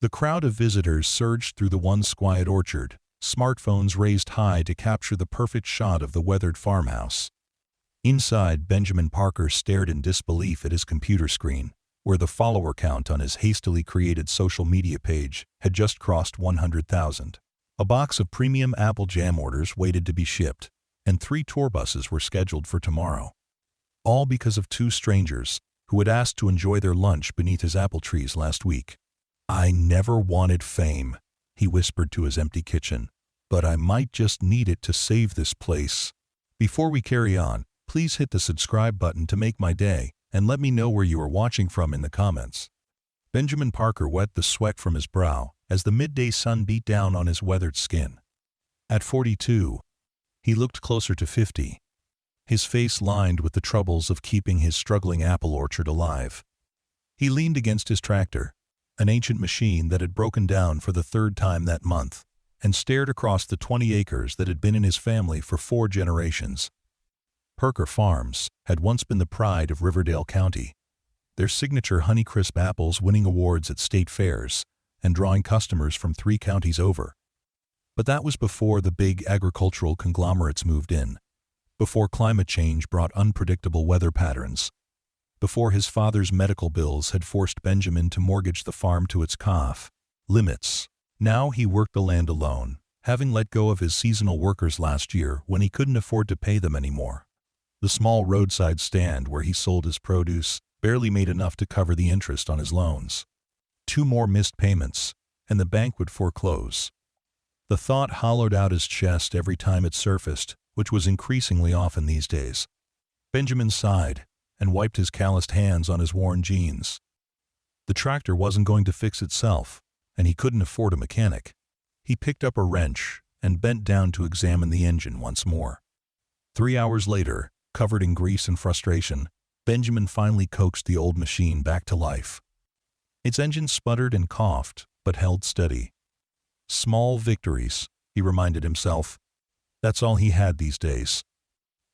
The crowd of visitors surged through the once quiet orchard, smartphones raised high to capture the perfect shot of the weathered farmhouse. Inside, Benjamin Parker stared in disbelief at his computer screen, where the follower count on his hastily created social media page had just crossed 100,000. A box of premium apple jam orders waited to be shipped, and 3 tour buses were scheduled for tomorrow. All because of 2 strangers who had asked to enjoy their lunch beneath his apple trees last week. "I never wanted fame," he whispered to his empty kitchen, "but I might just need it to save this place." Before we carry on, please hit the subscribe button to make my day, and let me know where you are watching from in the comments. Benjamin Parker wet the sweat from his brow as the midday sun beat down on his weathered skin. At 42, he looked closer to 50, his face lined with the troubles of keeping his struggling apple orchard alive. He leaned against his tractor, an ancient machine that had broken down for the 3rd time that month, and stared across the 20 acres that had been in his family for 4 generations. Parker Farms had once been the pride of Riverdale County, their signature Honeycrisp apples winning awards at state fairs and drawing customers from 3 counties over. But that was before the big agricultural conglomerates moved in, before climate change brought unpredictable weather patterns, before his father's medical bills had forced Benjamin to mortgage the farm to its cough limits. Now he worked the land alone, having let go of his seasonal workers last year when he couldn't afford to pay them anymore. The small roadside stand where he sold his produce barely made enough to cover the interest on his loans. 2 more missed payments, and the bank would foreclose. The thought hollowed out his chest every time it surfaced, which was increasingly often these days. Benjamin sighed and wiped his calloused hands on his worn jeans. The tractor wasn't going to fix itself, and he couldn't afford a mechanic. He picked up a wrench and bent down to examine the engine once more. 3 hours later, covered in grease and frustration, Benjamin finally coaxed the old machine back to life. Its engine sputtered and coughed, but held steady. Small victories, he reminded himself. That's all he had these days.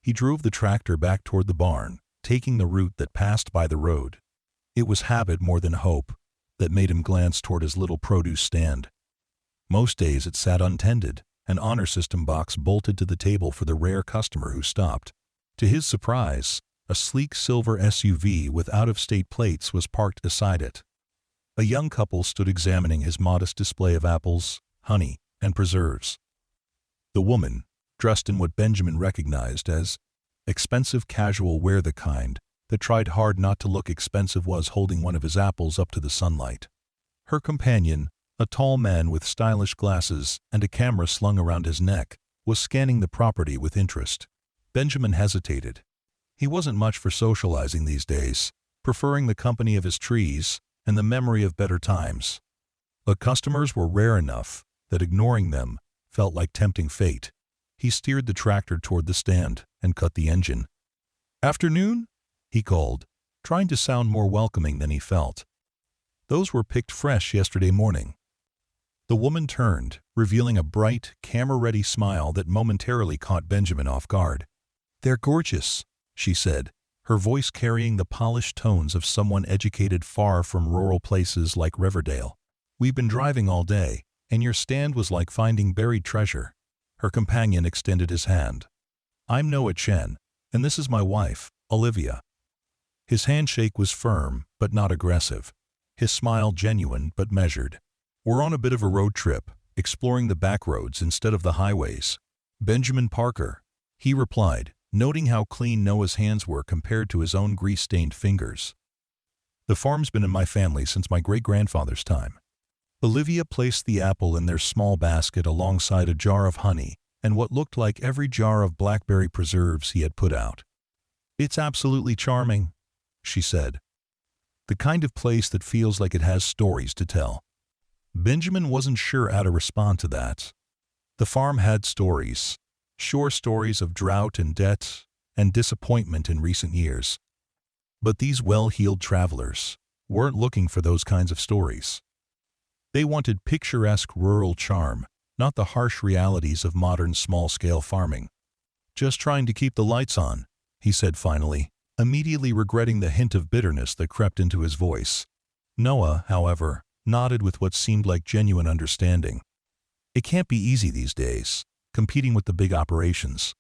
He drove the tractor back toward the barn, taking the route that passed by the road. It was habit more than hope that made him glance toward his little produce stand. Most days it sat untended, an honor system box bolted to the table for the rare customer who stopped. To his surprise, a sleek silver SUV with out-of-state plates was parked beside it. A young couple stood examining his modest display of apples, honey, and preserves. The woman, dressed in what Benjamin recognized as expensive casual wear, the kind that tried hard not to look expensive, was holding one of his apples up to the sunlight. Her companion, a tall man with stylish glasses and a camera slung around his neck, was scanning the property with interest. Benjamin hesitated. He wasn't much for socializing these days, preferring the company of his trees and the memory of better times. But customers were rare enough that ignoring them felt like tempting fate. He steered the tractor toward the stand and cut the engine. "Afternoon?" he called, trying to sound more welcoming than he felt. "Those were picked fresh yesterday morning." The woman turned, revealing a bright, camera-ready smile that momentarily caught Benjamin off guard. "They're gorgeous," she said, her voice carrying the polished tones of someone educated far from rural places like Riverdale. "We've been driving all day, and your stand was like finding buried treasure." Her companion extended his hand. "I'm Noah Chen, and this is my wife, Olivia." His handshake was firm, but not aggressive. His smile genuine, but measured. "We're on a bit of a road trip, exploring the back roads instead of the highways." "Benjamin Parker," he replied, noting how clean Noah's hands were compared to his own grease-stained fingers. "The farm's been in my family since my great-grandfather's time." Olivia placed the apple in their small basket alongside a jar of honey and what looked like every jar of blackberry preserves he had put out. "It's absolutely charming," she said. "The kind of place that feels like it has stories to tell." Benjamin wasn't sure how to respond to that. The farm had stories, sure stories of drought and debt and disappointment in recent years. But these well-heeled travelers weren't looking for those kinds of stories. They wanted picturesque rural charm, not the harsh realities of modern small-scale farming. "Just trying to keep the lights on," he said finally, immediately regretting the hint of bitterness that crept into his voice. Noah, however, nodded with what seemed like genuine understanding. It can't be easy these days, competing with the big operations.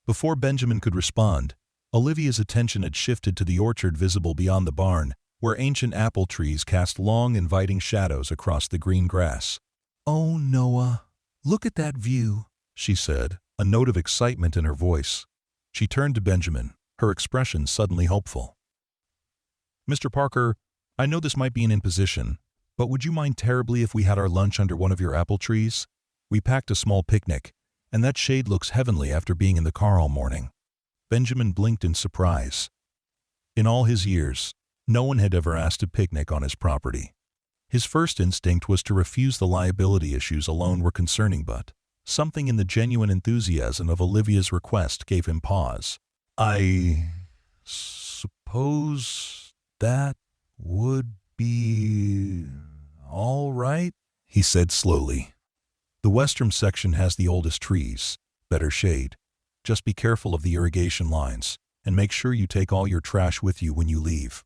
Before Benjamin could respond, Olivia's attention had shifted to the orchard visible beyond the barn, where ancient apple trees cast long, inviting shadows across the green grass. "Oh, Noah, look at that view," she said, a note of excitement in her voice. She turned to Benjamin, her expression suddenly hopeful. "Mr. Parker, I know this might be an imposition, but would you mind terribly if we had our lunch under one of your apple trees? We packed a small picnic, and that shade looks heavenly after being in the car all morning." Benjamin blinked in surprise. In all his years, no one had ever asked to picnic on his property. His first instinct was to refuse. The liability issues alone were concerning, but something in the genuine enthusiasm of Olivia's request gave him pause. "I suppose that would be all right," he said slowly. "The western section has the oldest trees, better shade. Just be careful of the irrigation lines, and make sure you take all your trash with you when you leave."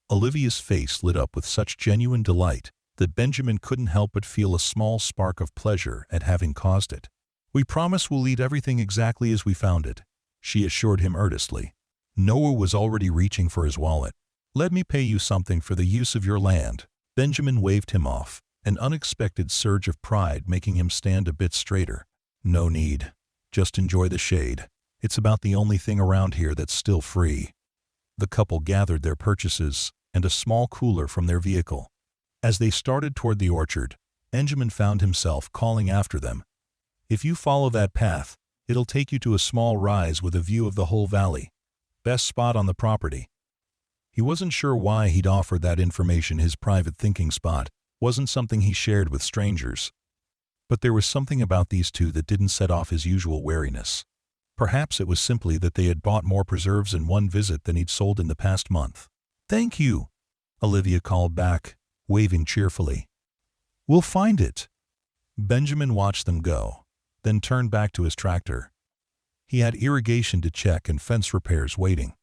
Olivia's face lit up with such genuine delight that Benjamin couldn't help but feel a small spark of pleasure at having caused it. "We promise we'll eat everything exactly as we found it," she assured him earnestly. Noah was already reaching for his wallet. "Let me pay you something for the use of your land." Benjamin waved him off, an unexpected surge of pride making him stand a bit straighter. "No need. Just enjoy the shade. It's about the only thing around here that's still free." The couple gathered their purchases and a small cooler from their vehicle. As they started toward the orchard, Benjamin found himself calling after them. "If you follow that path, it'll take you to a small rise with a view of the whole valley. Best spot on the property." He wasn't sure why he'd offered that information. His private thinking spot wasn't something he shared with strangers. But there was something about these two that didn't set off his usual wariness. Perhaps it was simply that they had bought more preserves in one visit than he'd sold in the past month. "Thank you," Olivia called back, waving cheerfully. "We'll find it." Benjamin watched them go, then turned back to his tractor. He had irrigation to check and fence repairs waiting.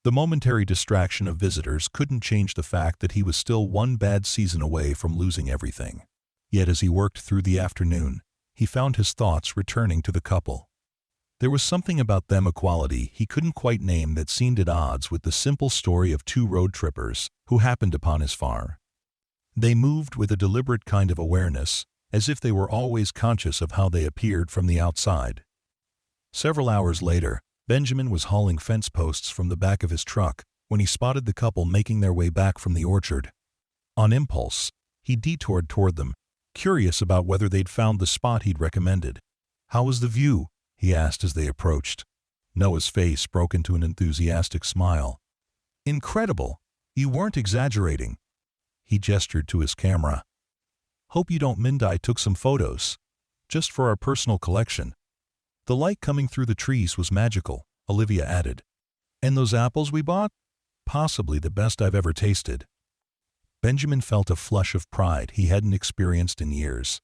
The momentary distraction of visitors couldn't change the fact that he was still one bad season away from losing everything. Yet as he worked through the afternoon, he found his thoughts returning to the couple. There was something about them, a quality he couldn't quite name, that seemed at odds with the simple story of two road trippers who happened upon his farm. They moved with a deliberate kind of awareness, as if they were always conscious of how they appeared from the outside. Several hours later, Benjamin was hauling fence posts from the back of his truck when he spotted the couple making their way back from the orchard. On impulse, he detoured toward them, curious about whether they'd found the spot he'd recommended. "How was the view?" he asked as they approached. Noah's face broke into an enthusiastic smile. "Incredible! You weren't exaggerating." He gestured to his camera. "Hope you don't mind I took some photos. Just for our personal collection." "The light coming through the trees was magical," Olivia added. "And those apples we bought? Possibly the best I've ever tasted." Benjamin felt a flush of pride he hadn't experienced in years.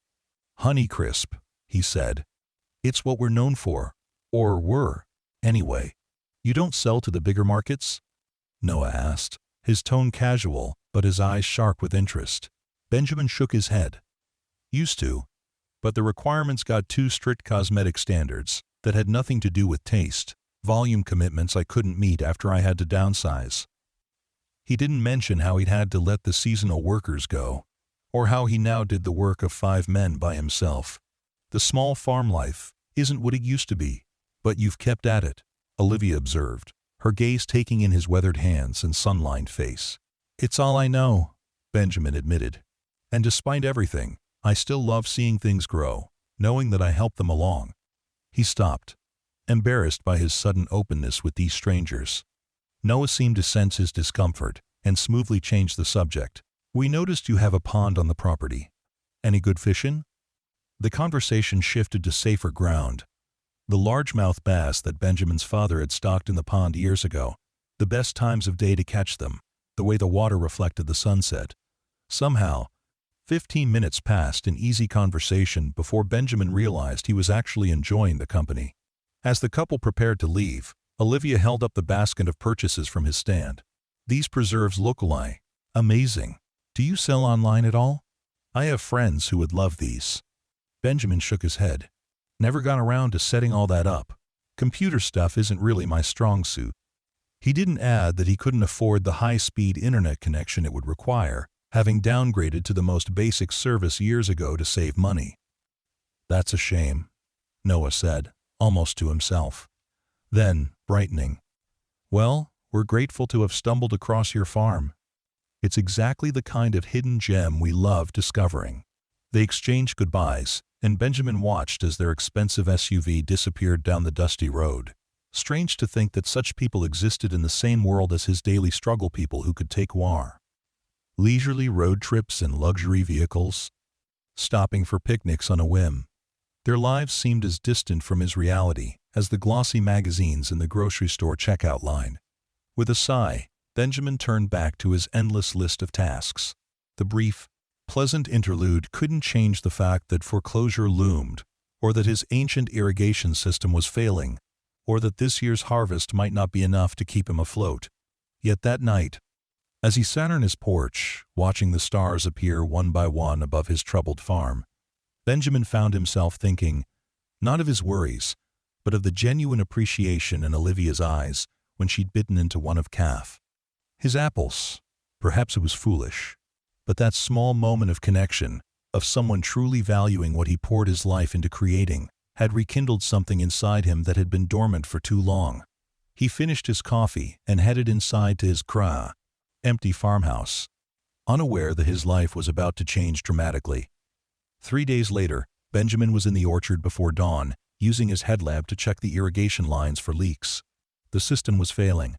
"Honeycrisp," he said. "It's what we're known for. Or were, anyway." "You don't sell to the bigger markets?" Noah asked, his tone casual but his eyes sharp with interest. Benjamin shook his head. "Used to, but the requirements got too strict. Cosmetic standards that had nothing to do with taste, volume commitments I couldn't meet after I had to downsize." He didn't mention how he'd had to let the seasonal workers go, or how he now did the work of 5 men by himself. "The small farm life isn't what it used to be, but you've kept at it," Olivia observed, her gaze taking in his weathered hands and sun-lined face. "It's all I know," Benjamin admitted. "And despite everything, I still love seeing things grow, knowing that I helped them along." He stopped, embarrassed by his sudden openness with these strangers. Noah seemed to sense his discomfort and smoothly changed the subject. "We noticed you have a pond on the property. Any good fishin'?" The conversation shifted to safer ground. The largemouth bass that Benjamin's father had stocked in the pond years ago. The best times of day to catch them, the way the water reflected the sunset. Somehow, 15 minutes passed in easy conversation before Benjamin realized he was actually enjoying the company. As the couple prepared to leave, Olivia held up the basket of purchases from his stand. "These preserves look amazing. Do you sell online at all? I have friends who would love these. Benjamin shook his head. Never got around to setting all that up. Computer stuff isn't really my strong suit. He didn't add that he couldn't afford the high-speed internet connection it would require, having downgraded to the most basic service years ago to save money. That's a shame, Noah said, almost to himself. Then, brightening. Well, we're grateful to have stumbled across your farm. It's exactly the kind of hidden gem we love discovering. They exchanged goodbyes, and Benjamin watched as their expensive SUV disappeared down the dusty road. Strange to think that such people existed in the same world as his daily struggle people who could take war. Leisurely road trips in luxury vehicles, stopping for picnics on a whim. Their lives seemed as distant from his reality as the glossy magazines in the grocery store checkout line. With a sigh, Benjamin turned back to his endless list of tasks. The brief, pleasant interlude couldn't change the fact that foreclosure loomed, or that his ancient irrigation system was failing, or that this year's harvest might not be enough to keep him afloat. Yet that night, as he sat on his porch, watching the stars appear one by one above his troubled farm, Benjamin found himself thinking, not of his worries, but of the genuine appreciation in Olivia's eyes when she'd bitten into one of calf. His apples. Perhaps it was foolish, but that small moment of connection, of someone truly valuing what he poured his life into creating, had rekindled something inside him that had been dormant for too long. He finished his coffee and headed inside to his empty farmhouse, unaware that his life was about to change dramatically. 3 days later, Benjamin was in the orchard before dawn, using his headlamp to check the irrigation lines for leaks. The system was failing,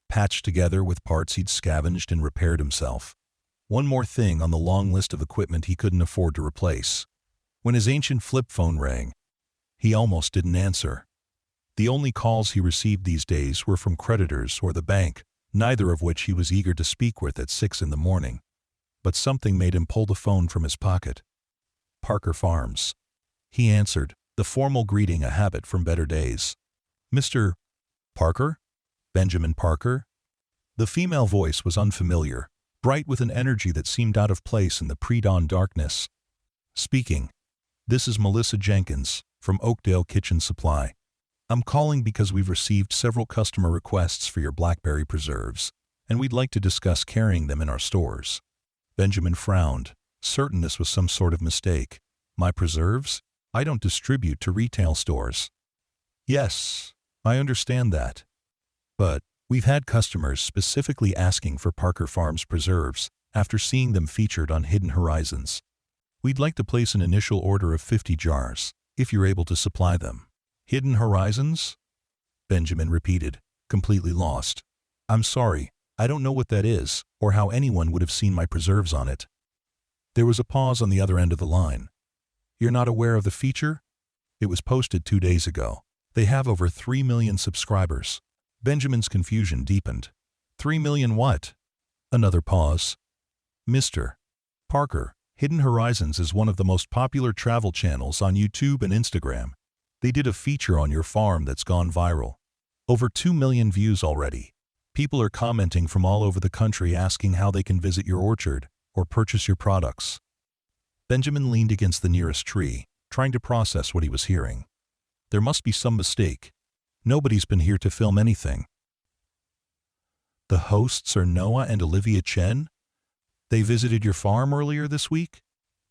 patched together with parts he'd scavenged and repaired himself. One more thing on the long list of equipment he couldn't afford to replace. When his ancient flip phone rang, he almost didn't answer. The only calls he received these days were from creditors or the bank, neither of which he was eager to speak with at 6 in the morning. But something made him pull the phone from his pocket. Parker Farms. He answered, the formal greeting a habit from better days. Mr. Parker? Benjamin Parker? The female voice was unfamiliar, bright with an energy that seemed out of place in the pre-dawn darkness. Speaking. This is Melissa Jenkins, from Oakdale Kitchen Supply. I'm calling because we've received several customer requests for your blackberry preserves, and we'd like to discuss carrying them in our stores. Benjamin frowned, certain this was some sort of mistake. My preserves? I don't distribute to retail stores. Yes, I understand that. But we've had customers specifically asking for Parker Farms preserves after seeing them featured on Hidden Horizons. We'd like to place an initial order of 50 jars, if you're able to supply them. Hidden Horizons? Benjamin repeated, completely lost. I'm sorry, I don't know what that is, or how anyone would have seen my preserves on it. There was a pause on the other end of the line. You're not aware of the feature? It was posted 2 days ago. They have over 3 million subscribers. Benjamin's confusion deepened. 3 million what? Another pause. Mr. Parker, Hidden Horizons is one of the most popular travel channels on YouTube and Instagram. They did a feature on your farm that's gone viral. Over 2 million views already. People are commenting from all over the country asking how they can visit your orchard or purchase your products. Benjamin leaned against the nearest tree, trying to process what he was hearing. There must be some mistake. Nobody's been here to film anything. The hosts are Noah and Olivia Chen? They visited your farm earlier this week?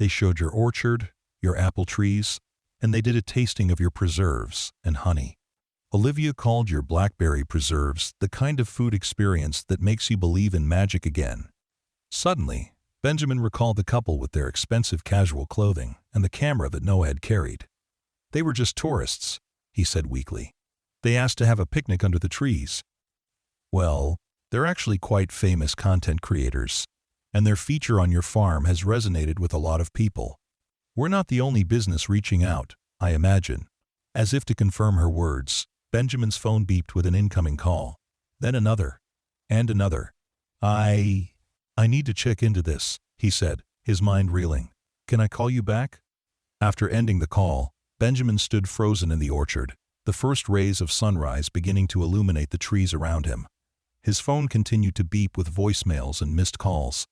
They showed your orchard, your apple trees, and they did a tasting of your preserves and honey. Olivia called your blackberry preserves the kind of food experience that makes you believe in magic again. Suddenly, Benjamin recalled the couple with their expensive casual clothing and the camera that Noah had carried. They were just tourists, he said weakly. They asked to have a picnic under the trees. Well, they're actually quite famous content creators, and their feature on your farm has resonated with a lot of people. We're not the only business reaching out, I imagine. As if to confirm her words, Benjamin's phone beeped with an incoming call. Then another. And another. I need to check into this, he said, his mind reeling. Can I call you back? After ending the call, Benjamin stood frozen in the orchard, the first rays of sunrise beginning to illuminate the trees around him. His phone continued to beep with voicemails and missed calls.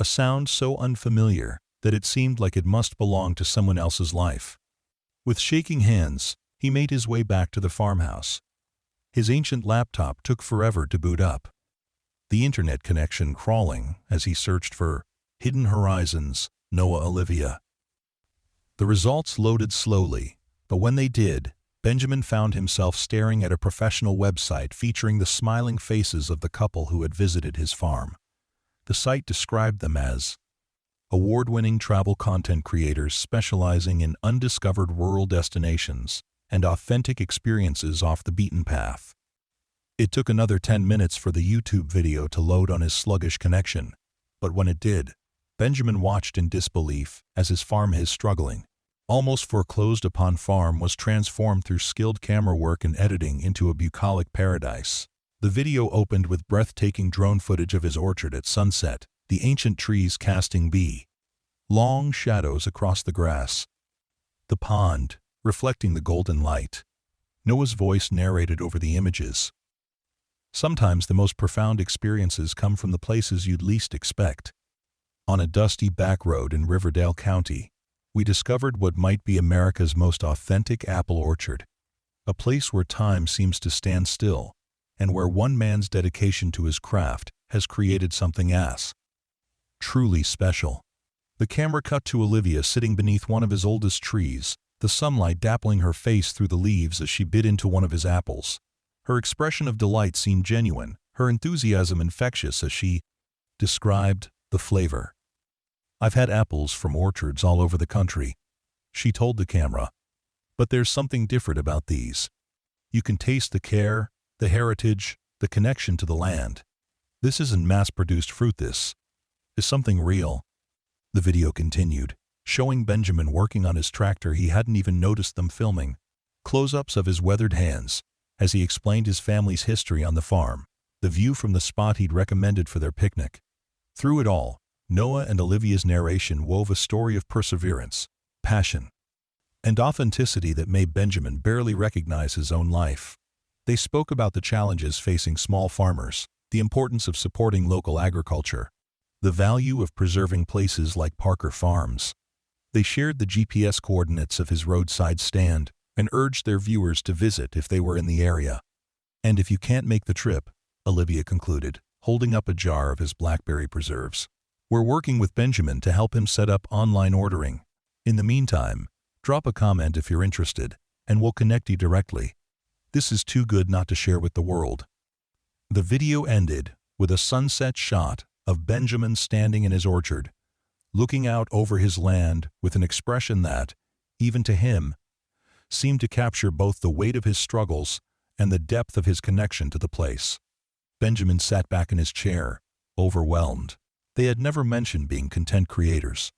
a sound so unfamiliar that it seemed like it must belong to someone else's life. With shaking hands, he made his way back to the farmhouse. His ancient laptop took forever to boot up, the internet connection crawling as he searched for Hidden Horizons, Noah Olivia. The results loaded slowly, but when they did, Benjamin found himself staring at a professional website featuring the smiling faces of the couple who had visited his farm. The site described them as award-winning travel content creators specializing in undiscovered rural destinations and authentic experiences off the beaten path. It took another 10 minutes for the YouTube video to load on his sluggish connection, but when it did, Benjamin watched in disbelief as his farm, his struggling, almost foreclosed upon farm, was transformed through skilled camera work and editing into a bucolic paradise. The video opened with breathtaking drone footage of his orchard at sunset, the ancient trees casting long shadows across the grass. The pond, reflecting the golden light. Noah's voice narrated over the images. Sometimes the most profound experiences come from the places you'd least expect. On a dusty back road in Riverdale County, we discovered what might be America's most authentic apple orchard. A place where time seems to stand still, and where one man's dedication to his craft has created something truly special. The camera cut to Olivia sitting beneath one of his oldest trees, the sunlight dappling her face through the leaves as she bit into one of his apples. Her expression of delight seemed genuine, her enthusiasm infectious as she described the flavor. "I've had apples from orchards all over the country," she told the camera. "But there's something different about these. You can taste the care, the heritage, the connection to the land. This isn't mass-produced fruit, this is something real." The video continued, showing Benjamin working on his tractor. He hadn't even noticed them filming. Close-ups of his weathered hands, as he explained his family's history on the farm, the view from the spot he'd recommended for their picnic. Through it all, Noah and Olivia's narration wove a story of perseverance, passion, and authenticity that made Benjamin barely recognize his own life. They spoke about the challenges facing small farmers, the importance of supporting local agriculture, the value of preserving places like Parker Farms. They shared the GPS coordinates of his roadside stand and urged their viewers to visit if they were in the area. "And if you can't make the trip," Olivia concluded, holding up a jar of his blackberry preserves, "we're working with Benjamin to help him set up online ordering. In the meantime, drop a comment if you're interested, and we'll connect you directly. This is too good not to share with the world." The video ended with a sunset shot of Benjamin standing in his orchard, looking out over his land with an expression that, even to him, seemed to capture both the weight of his struggles and the depth of his connection to the place. Benjamin sat back in his chair, overwhelmed. They had never mentioned being content creators.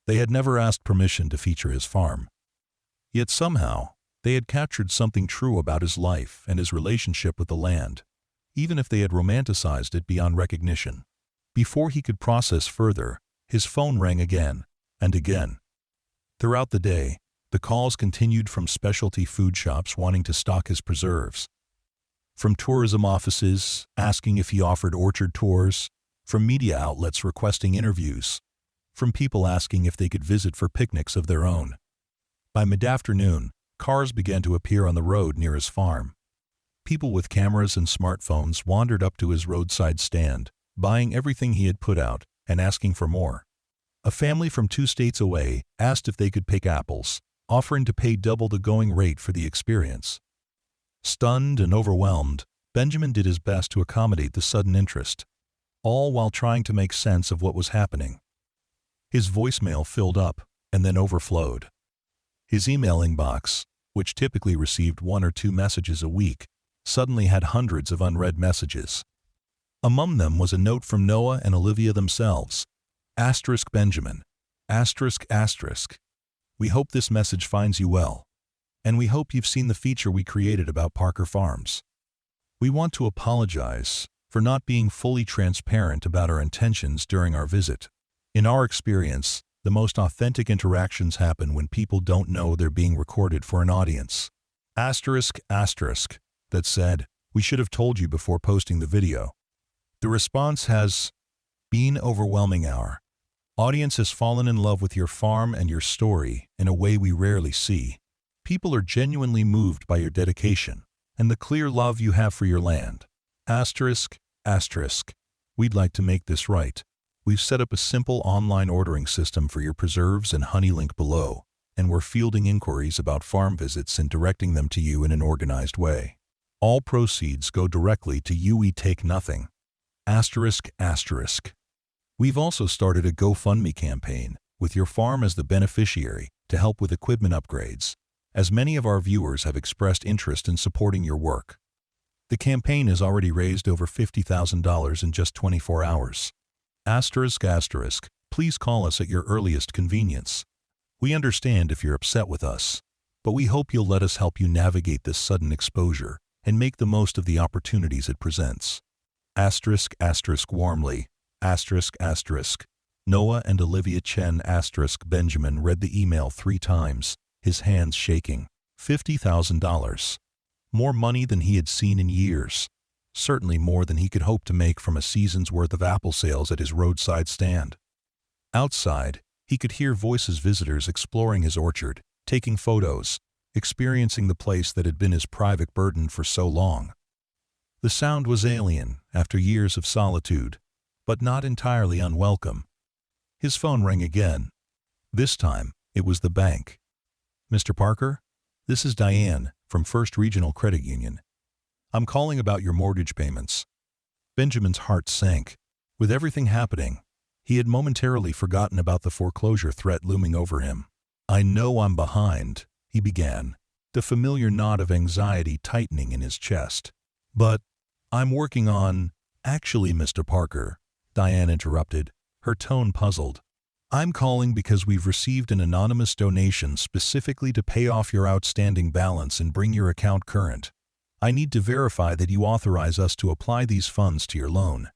They had never asked permission to feature his farm. Yet somehow, they had captured something true about his life and his relationship with the land, even if they had romanticized it beyond recognition. Before he could process further, his phone rang again and again. Throughout the day, the calls continued from specialty food shops wanting to stock his preserves, from tourism offices asking if he offered orchard tours, from media outlets requesting interviews, from people asking if they could visit for picnics of their own. By mid-afternoon, cars began to appear on the road near his farm. People with cameras and smartphones wandered up to his roadside stand, buying everything he had put out and asking for more. A family from 2 states away asked if they could pick apples, offering to pay double the going rate for the experience. Stunned and overwhelmed, Benjamin did his best to accommodate the sudden interest, all while trying to make sense of what was happening. His voicemail filled up and then overflowed. His email inbox, which typically received 1 or 2 messages a week, suddenly had hundreds of unread messages. Among them was a note from Noah and Olivia themselves. *Benjamin. **. We hope this message finds you well, and we hope you've seen the feature we created about Parker Farms. We want to apologize for not being fully transparent about our intentions during our visit. In our experience, the most authentic interactions happen when people don't know they're being recorded for an audience. That said, we should have told you before posting the video. The response has Been overwhelming. Our audience has fallen in love with your farm and your story in a way we rarely see. People are genuinely moved by your dedication and the clear love you have for your land. Asterisk, asterisk. We'd like to make this right. We've set up a simple online ordering system for your preserves and honey, link below, and we're fielding inquiries about farm visits and directing them to you in an organized way. All proceeds go directly to you. We take nothing. Asterisk, asterisk. We've also started a GoFundMe campaign with your farm as the beneficiary to help with equipment upgrades, as many of our viewers have expressed interest in supporting your work. The campaign has already raised over $50,000 in just 24 hours. Asterisk, asterisk. Please call us at your earliest convenience. We understand if you're upset with us, but we hope you'll let us help you navigate this sudden exposure and make the most of the opportunities it presents. Asterisk, asterisk. Warmly. Asterisk, asterisk. Noah and Olivia Chen. Asterisk. Benjamin read the email 3 times, his hands shaking. $50,000. More money than he had seen in years. Certainly more than he could hope to make from a season's worth of apple sales at his roadside stand. Outside, he could hear voices, visitors exploring his orchard, taking photos, experiencing the place that had been his private burden for so long. The sound was alien after years of solitude, but not entirely unwelcome. His phone rang again. This time, it was the bank. Mr. Parker, this is Diane from First Regional Credit Union. I'm calling about your mortgage payments. Benjamin's heart sank. With everything happening, he had momentarily forgotten about the foreclosure threat looming over him. I know I'm behind, he began, the familiar knot of anxiety tightening in his chest. But I'm working on— Actually, Mr. Parker, Diane interrupted, her tone puzzled. I'm calling because we've received an anonymous donation specifically to pay off your outstanding balance and bring your account current. I need to verify that you authorize us to apply these funds to your loan.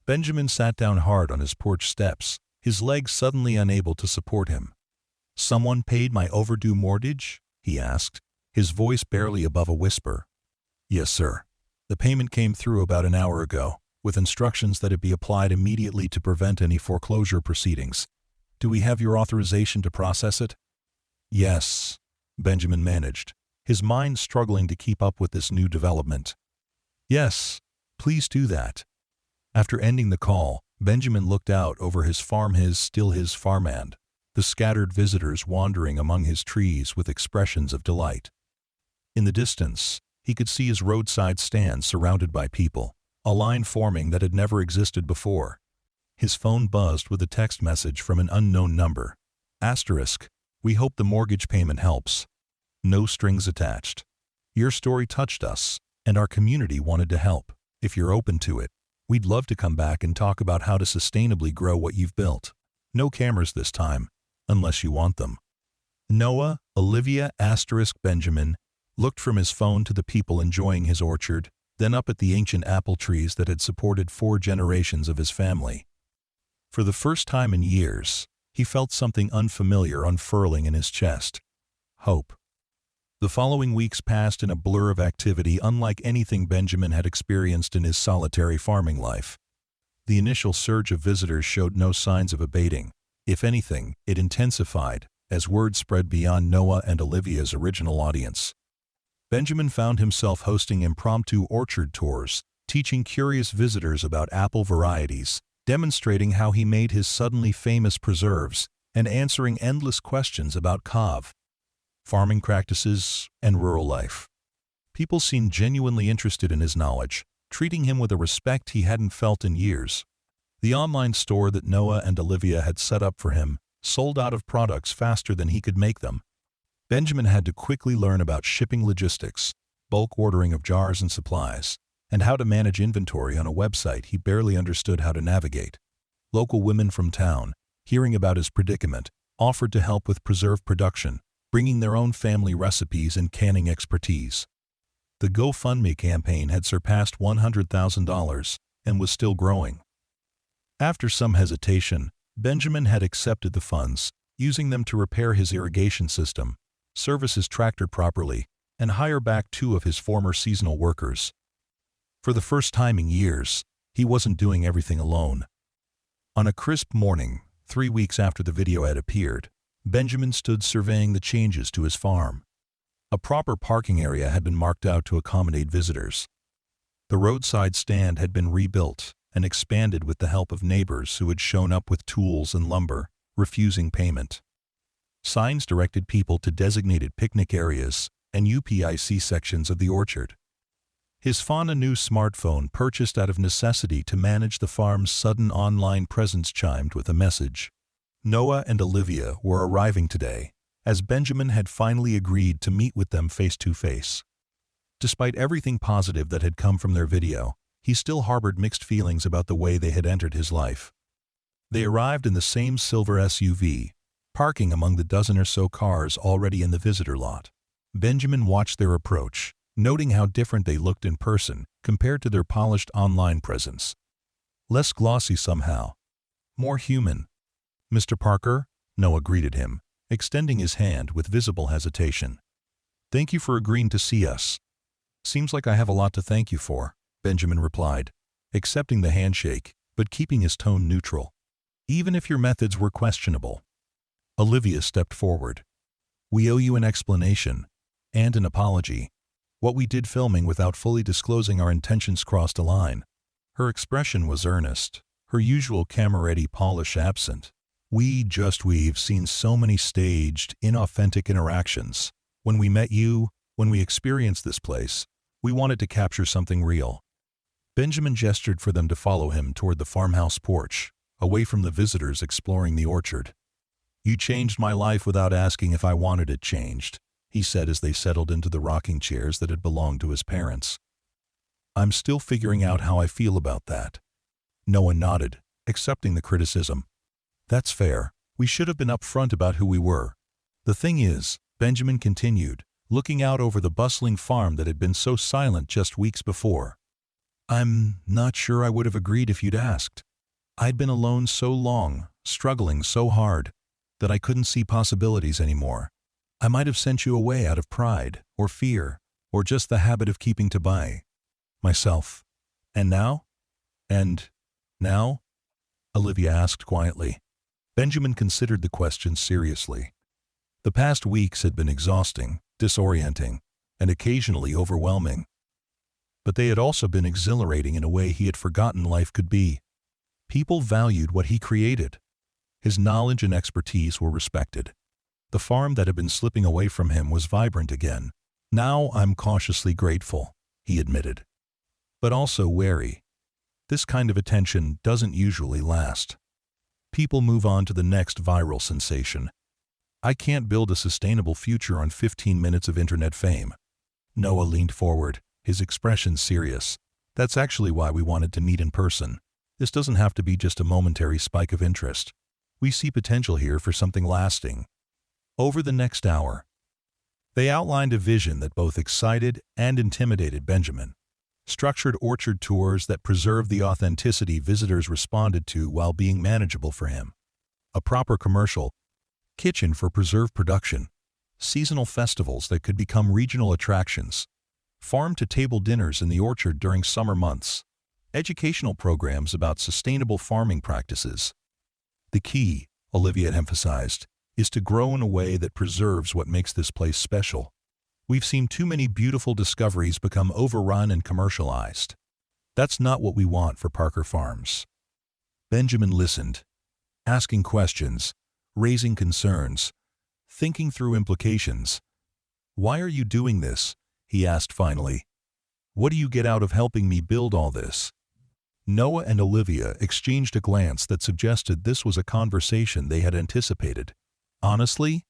Benjamin sat down hard on his porch steps, his legs suddenly unable to support him. Someone paid my overdue mortgage? He asked, his voice barely above a whisper. Yes, sir. The payment came through about an hour ago, with instructions that it be applied immediately to prevent any foreclosure proceedings. Do we have your authorization to process it? Yes, Benjamin managed, his mind struggling to keep up with this new development. Yes, please do that. After ending the call, Benjamin looked out over his farm, his farmland, the scattered visitors wandering among his trees with expressions of delight. In the distance, he could see his roadside stand surrounded by people, a line forming that had never existed before. His phone buzzed with a text message from an unknown number. Asterisk, we hope the mortgage payment helps. No strings attached. Your story touched us, and our community wanted to help. If you're open to it, we'd love to come back and talk about how to sustainably grow what you've built. No cameras this time, unless you want them. Noah, Olivia, asterisk Benjamin, looked from his phone to the people enjoying his orchard, then up at the ancient apple trees that had supported 4 generations of his family. For the first time in years, he felt something unfamiliar unfurling in his chest. Hope. The following weeks passed in a blur of activity unlike anything Benjamin had experienced in his solitary farming life. The initial surge of visitors showed no signs of abating. If anything, it intensified, as word spread beyond Noah and Olivia's original audience. Benjamin found himself hosting impromptu orchard tours, teaching curious visitors about apple varieties, demonstrating how he made his suddenly famous preserves, and answering endless questions about farming practices, and rural life. People seemed genuinely interested in his knowledge, treating him with a respect he hadn't felt in years. The online store that Noah and Olivia had set up for him sold out of products faster than he could make them. Benjamin had to quickly learn about shipping logistics, bulk ordering of jars and supplies, and how to manage inventory on a website he barely understood how to navigate. Local women from town, hearing about his predicament, offered to help with preserve production, bringing their own family recipes and canning expertise. The GoFundMe campaign had surpassed $100,000 and was still growing. After some hesitation, Benjamin had accepted the funds, using them to repair his irrigation system, service his tractor properly, and hire back 2 of his former seasonal workers. For the first time in years, he wasn't doing everything alone. On a crisp morning, 3 weeks after the video had appeared, Benjamin stood surveying the changes to his farm. A proper parking area had been marked out to accommodate visitors. The roadside stand had been rebuilt and expanded with the help of neighbors who had shown up with tools and lumber, refusing payment. Signs directed people to designated picnic areas and UPIC sections of the orchard. His fauna new smartphone, purchased out of necessity to manage the farm's sudden online presence, chimed with a message. Noah and Olivia were arriving today, as Benjamin had finally agreed to meet with them face to face. Despite everything positive that had come from their video, he still harbored mixed feelings about the way they had entered his life. They arrived in the same silver SUV, parking among the dozen or so cars already in the visitor lot. Benjamin watched their approach, noting how different they looked in person compared to their polished online presence. Less glossy somehow. More human. "Mr. Parker," Noah greeted him, extending his hand with visible hesitation. "Thank you for agreeing to see us." "Seems like I have a lot to thank you for," Benjamin replied, accepting the handshake, but keeping his tone neutral. "Even if your methods were questionable." Olivia stepped forward. "We owe you an explanation, and an apology. What we did filming without fully disclosing our intentions crossed a line." Her expression was earnest, her usual camera-ready polish absent. We've seen so many staged, inauthentic interactions. When we met you, when we experienced this place, we wanted to capture something real." Benjamin gestured for them to follow him toward the farmhouse porch, away from the visitors exploring the orchard. "You changed my life without asking if I wanted it changed," he said as they settled into the rocking chairs that had belonged to his parents. "I'm still figuring out how I feel about that." Noah nodded, accepting the criticism. "That's fair. We should have been upfront about who we were. The thing is," Benjamin continued, looking out over the bustling farm that had been so silent just weeks before, "I'm not sure I would have agreed if you'd asked. I'd been alone so long, struggling so hard, that I couldn't see possibilities anymore. I might have sent you away out of pride, or fear, or just the habit of keeping to myself. And now?" "And now?" Olivia asked quietly. Benjamin considered the question seriously. The past weeks had been exhausting, disorienting, and occasionally overwhelming. But they had also been exhilarating in a way he had forgotten life could be. People valued what he created. His knowledge and expertise were respected. The farm that had been slipping away from him was vibrant again. "Now I'm cautiously grateful," he admitted. "But also wary. This kind of attention doesn't usually last. People move on to the next viral sensation. I can't build a sustainable future on 15 minutes of internet fame." Noah leaned forward, his expression serious. "That's actually why we wanted to meet in person. This doesn't have to be just a momentary spike of interest. We see potential here for something lasting." Over the next hour, they outlined a vision that both excited and intimidated Benjamin. Structured orchard tours that preserved the authenticity visitors responded to while being manageable for him. A proper commercial kitchen for preserve production. Seasonal festivals that could become regional attractions. Farm-to-table dinners in the orchard during summer months. Educational programs about sustainable farming practices. "The key," Olivia emphasized, "is to grow in a way that preserves what makes this place special. We've seen too many beautiful discoveries become overrun and commercialized. That's not what we want for Parker Farms." Benjamin listened, asking questions, raising concerns, thinking through implications. "Why are you doing this?" he asked finally. "What do you get out of helping me build all this?" Noah and Olivia exchanged a glance that suggested this was a conversation they had anticipated. "Honestly,"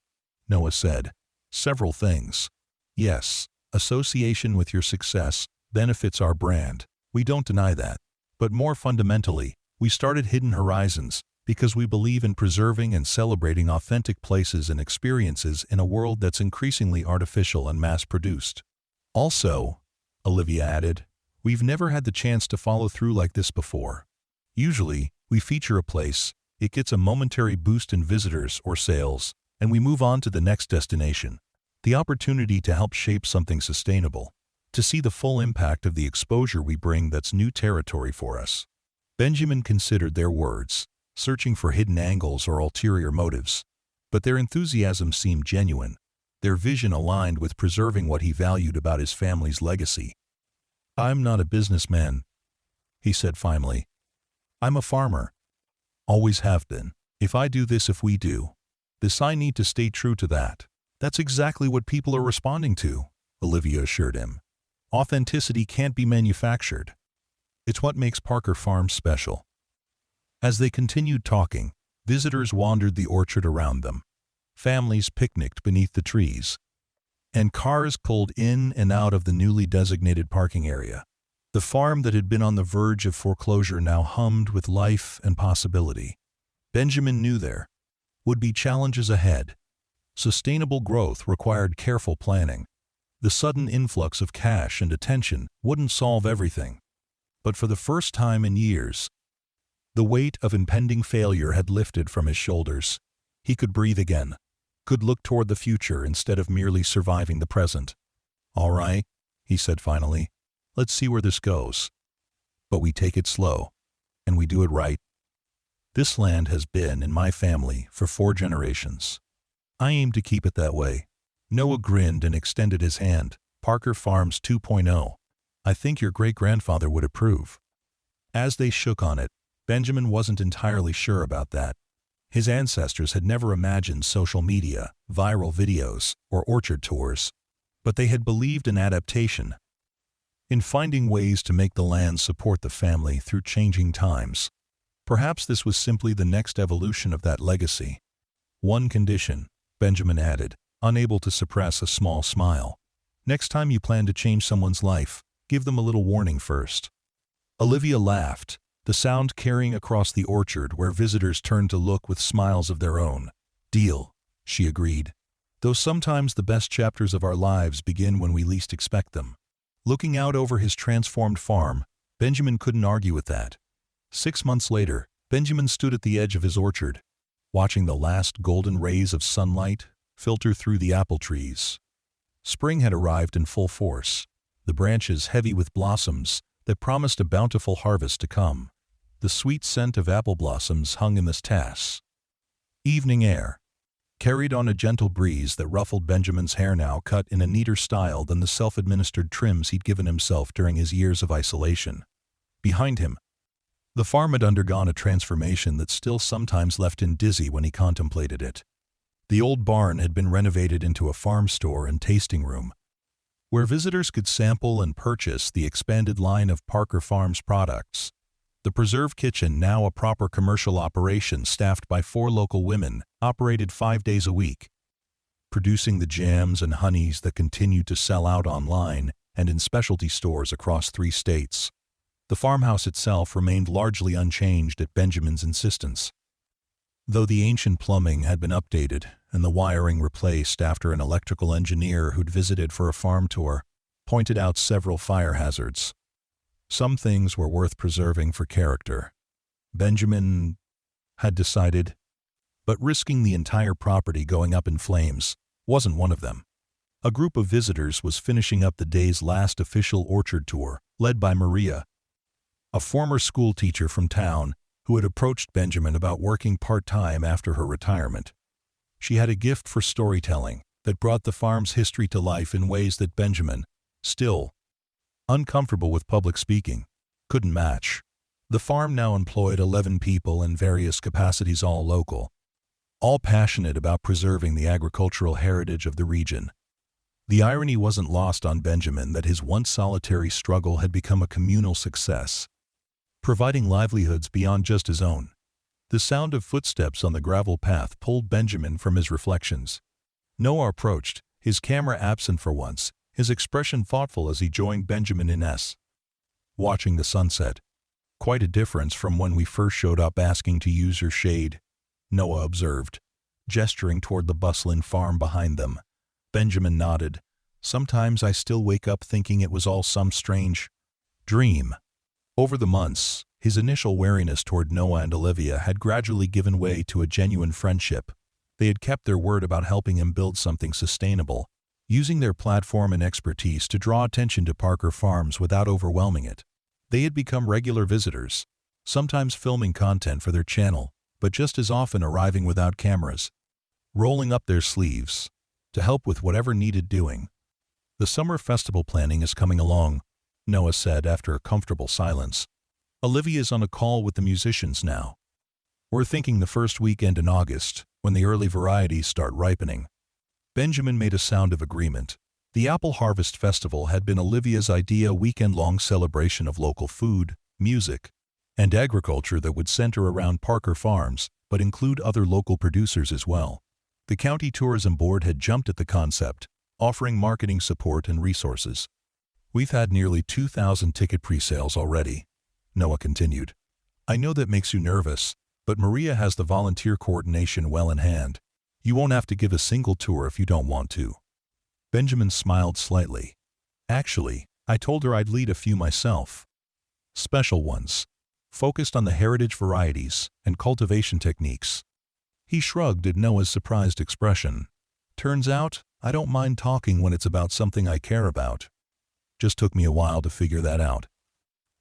Noah said, "several things. Yes, association with your success benefits our brand. We don't deny that. But more fundamentally, we started Hidden Horizons because we believe in preserving and celebrating authentic places and experiences in a world that's increasingly artificial and mass-produced. Also," Olivia added, "we've never had the chance to follow through like this before. Usually, we feature a place, it gets a momentary boost in visitors or sales, and we move on to the next destination. The opportunity to help shape something sustainable, to see the full impact of the exposure we bring, that's new territory for us." Benjamin considered their words, searching for hidden angles or ulterior motives. But their enthusiasm seemed genuine, their vision aligned with preserving what he valued about his family's legacy. "I'm not a businessman," he said finally. "I'm a farmer. Always have been. If I do this, if we do this, I need to stay true to that." "That's exactly what people are responding to," Olivia assured him. "Authenticity can't be manufactured. It's what makes Parker Farm special." As they continued talking, visitors wandered the orchard around them. Families picnicked beneath the trees, and cars pulled in and out of the newly designated parking area. The farm that had been on the verge of foreclosure now hummed with life and possibility. Benjamin knew there would be challenges ahead. Sustainable growth required careful planning. The sudden influx of cash and attention wouldn't solve everything. But for the first time in years, the weight of impending failure had lifted from his shoulders. He could breathe again, could look toward the future instead of merely surviving the present. "All right," he said finally. "Let's see where this goes. But we take it slow, and we do it right. This land has been in my family for 4 generations. I aim to keep it that way." Noah grinned and extended his hand. "Parker Farms 2.0. I think your great-grandfather would approve." As they shook on it, Benjamin wasn't entirely sure about that. His ancestors had never imagined social media, viral videos, or orchard tours, but they had believed in adaptation, in finding ways to make the land support the family through changing times. Perhaps this was simply the next evolution of that legacy. "One condition," Benjamin added, unable to suppress a small smile. "Next time you plan to change someone's life, give them a little warning first." Olivia laughed, the sound carrying across the orchard where visitors turned to look with smiles of their own. "Deal," she agreed. "Though sometimes the best chapters of our lives begin when we least expect them." Looking out over his transformed farm, Benjamin couldn't argue with that. 6 months later, Benjamin stood at the edge of his orchard, watching the last golden rays of sunlight filter through the apple trees. Spring had arrived in full force, the branches heavy with blossoms that promised a bountiful harvest to come. The sweet scent of apple blossoms hung in the tass. Evening air carried on a gentle breeze that ruffled Benjamin's hair, now cut in a neater style than the self-administered trims he'd given himself during his years of isolation. Behind him, the farm had undergone a transformation that still sometimes left him dizzy when he contemplated it. The old barn had been renovated into a farm store and tasting room, where visitors could sample and purchase the expanded line of Parker Farms products. The Preserve Kitchen, now a proper commercial operation staffed by 4 local women, operated 5 days a week, producing the jams and honeys that continued to sell out online and in specialty stores across 3 states. The farmhouse itself remained largely unchanged at Benjamin's insistence, though the ancient plumbing had been updated and the wiring replaced after an electrical engineer who'd visited for a farm tour pointed out several fire hazards. Some things were worth preserving for character, Benjamin had decided, but risking the entire property going up in flames wasn't one of them. A group of visitors was finishing up the day's last official orchard tour, led by Maria, a former school teacher from town who had approached Benjamin about working part-time after her retirement. She had a gift for storytelling that brought the farm's history to life in ways that Benjamin, still uncomfortable with public speaking, couldn't match. The farm now employed 11 people in various capacities, all local, all passionate about preserving the agricultural heritage of the region. The irony wasn't lost on Benjamin that his once solitary struggle had become a communal success, providing livelihoods beyond just his own. The sound of footsteps on the gravel path pulled Benjamin from his reflections. Noah approached, his camera absent for once, his expression thoughtful as he joined Benjamin in watching the sunset. "Quite a difference from when we first showed up asking to use your shade," Noah observed, gesturing toward the bustling farm behind them. Benjamin nodded. "Sometimes I still wake up thinking it was all some strange dream." Over the months, his initial wariness toward Noah and Olivia had gradually given way to a genuine friendship. They had kept their word about helping him build something sustainable, using their platform and expertise to draw attention to Parker Farms without overwhelming it. They had become regular visitors, sometimes filming content for their channel, but just as often arriving without cameras, rolling up their sleeves to help with whatever needed doing. The summer festival planning is coming along, Noah said after a comfortable silence. Olivia's on a call with the musicians now. We're thinking the first weekend in August, when the early varieties start ripening. Benjamin made a sound of agreement. The Apple Harvest Festival had been Olivia's idea, a weekend-long celebration of local food, music, and agriculture that would center around Parker Farms, but include other local producers as well. The County Tourism Board had jumped at the concept, offering marketing support and resources. We've had nearly 2,000 ticket pre-sales already, Noah continued. I know that makes you nervous, but Maria has the volunteer coordination well in hand. You won't have to give a single tour if you don't want to. Benjamin smiled slightly. Actually, I told her I'd lead a few myself. Special ones, focused on the heritage varieties and cultivation techniques. He shrugged at Noah's surprised expression. Turns out, I don't mind talking when it's about something I care about. Just took me a while to figure that out.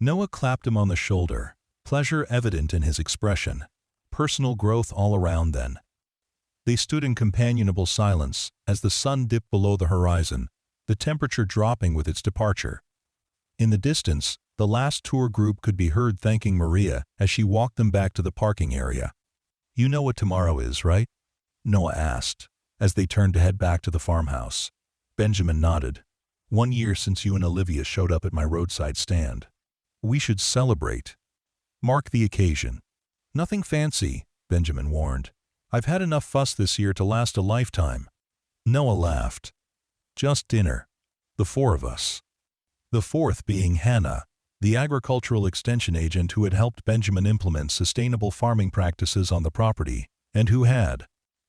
Noah clapped him on the shoulder, pleasure evident in his expression. Personal growth all around then. They stood in companionable silence as the sun dipped below the horizon, the temperature dropping with its departure. In the distance, the last tour group could be heard thanking Maria as she walked them back to the parking area. You know what tomorrow is, right? Noah asked, as they turned to head back to the farmhouse. Benjamin nodded. 1 year since you and Olivia showed up at my roadside stand. We should celebrate. Mark the occasion. Nothing fancy, Benjamin warned. I've had enough fuss this year to last a lifetime. Noah laughed. Just dinner. The 4 of us. The 4th being Hannah, the agricultural extension agent who had helped Benjamin implement sustainable farming practices on the property, and who had,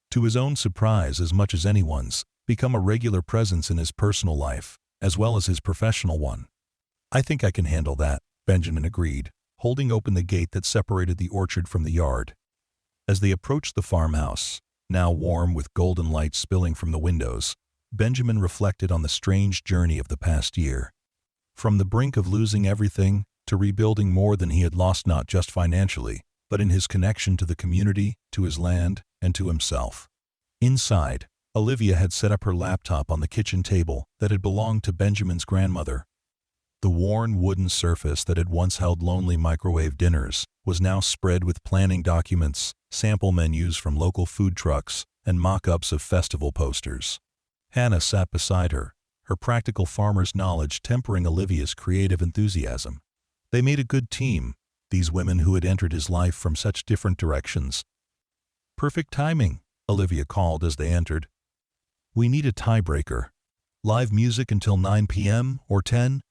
to his own surprise as much as anyone's, become a regular presence in his personal life, as well as his professional one. I think I can handle that, Benjamin agreed, holding open the gate that separated the orchard from the yard. As they approached the farmhouse, now warm with golden light spilling from the windows, Benjamin reflected on the strange journey of the past year. From the brink of losing everything to rebuilding more than he had lost, not just financially, but in his connection to the community, to his land, and to himself. Inside, Olivia had set up her laptop on the kitchen table that had belonged to Benjamin's grandmother. The worn wooden surface that had once held lonely microwave dinners was now spread with planning documents, sample menus from local food trucks, and mock-ups of festival posters. Hannah sat beside her, her practical farmer's knowledge tempering Olivia's creative enthusiasm. They made a good team, these women who had entered his life from such different directions. Perfect timing, Olivia called as they entered. We need a tiebreaker. Live music until 9 p.m. or 10?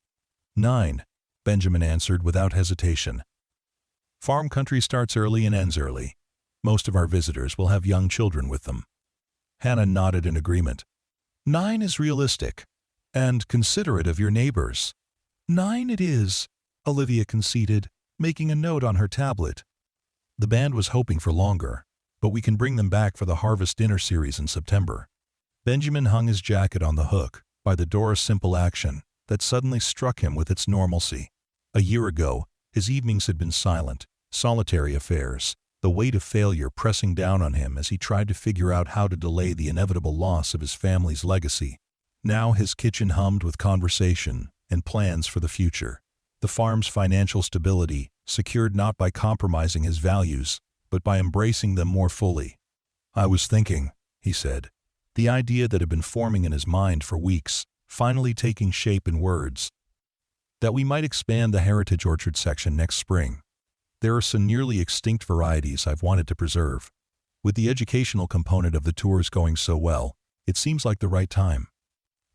9, Benjamin answered without hesitation. Farm country starts early and ends early. Most of our visitors will have young children with them. Hannah nodded in agreement. 9 is realistic, and considerate of your neighbors. 9 it is, Olivia conceded, making a note on her tablet. The band was hoping for longer, but we can bring them back for the Harvest Dinner series in September. Benjamin hung his jacket on the hook by the door, a simple action that suddenly struck him with its normalcy. A year ago, his evenings had been silent, solitary affairs, the weight of failure pressing down on him as he tried to figure out how to delay the inevitable loss of his family's legacy. Now his kitchen hummed with conversation and plans for the future. The farm's financial stability, secured not by compromising his values, but by embracing them more fully. I was thinking, he said, the idea that had been forming in his mind for weeks, finally taking shape in words, that we might expand the Heritage Orchard section next spring. There are some nearly extinct varieties I've wanted to preserve. With the educational component of the tours going so well, it seems like the right time.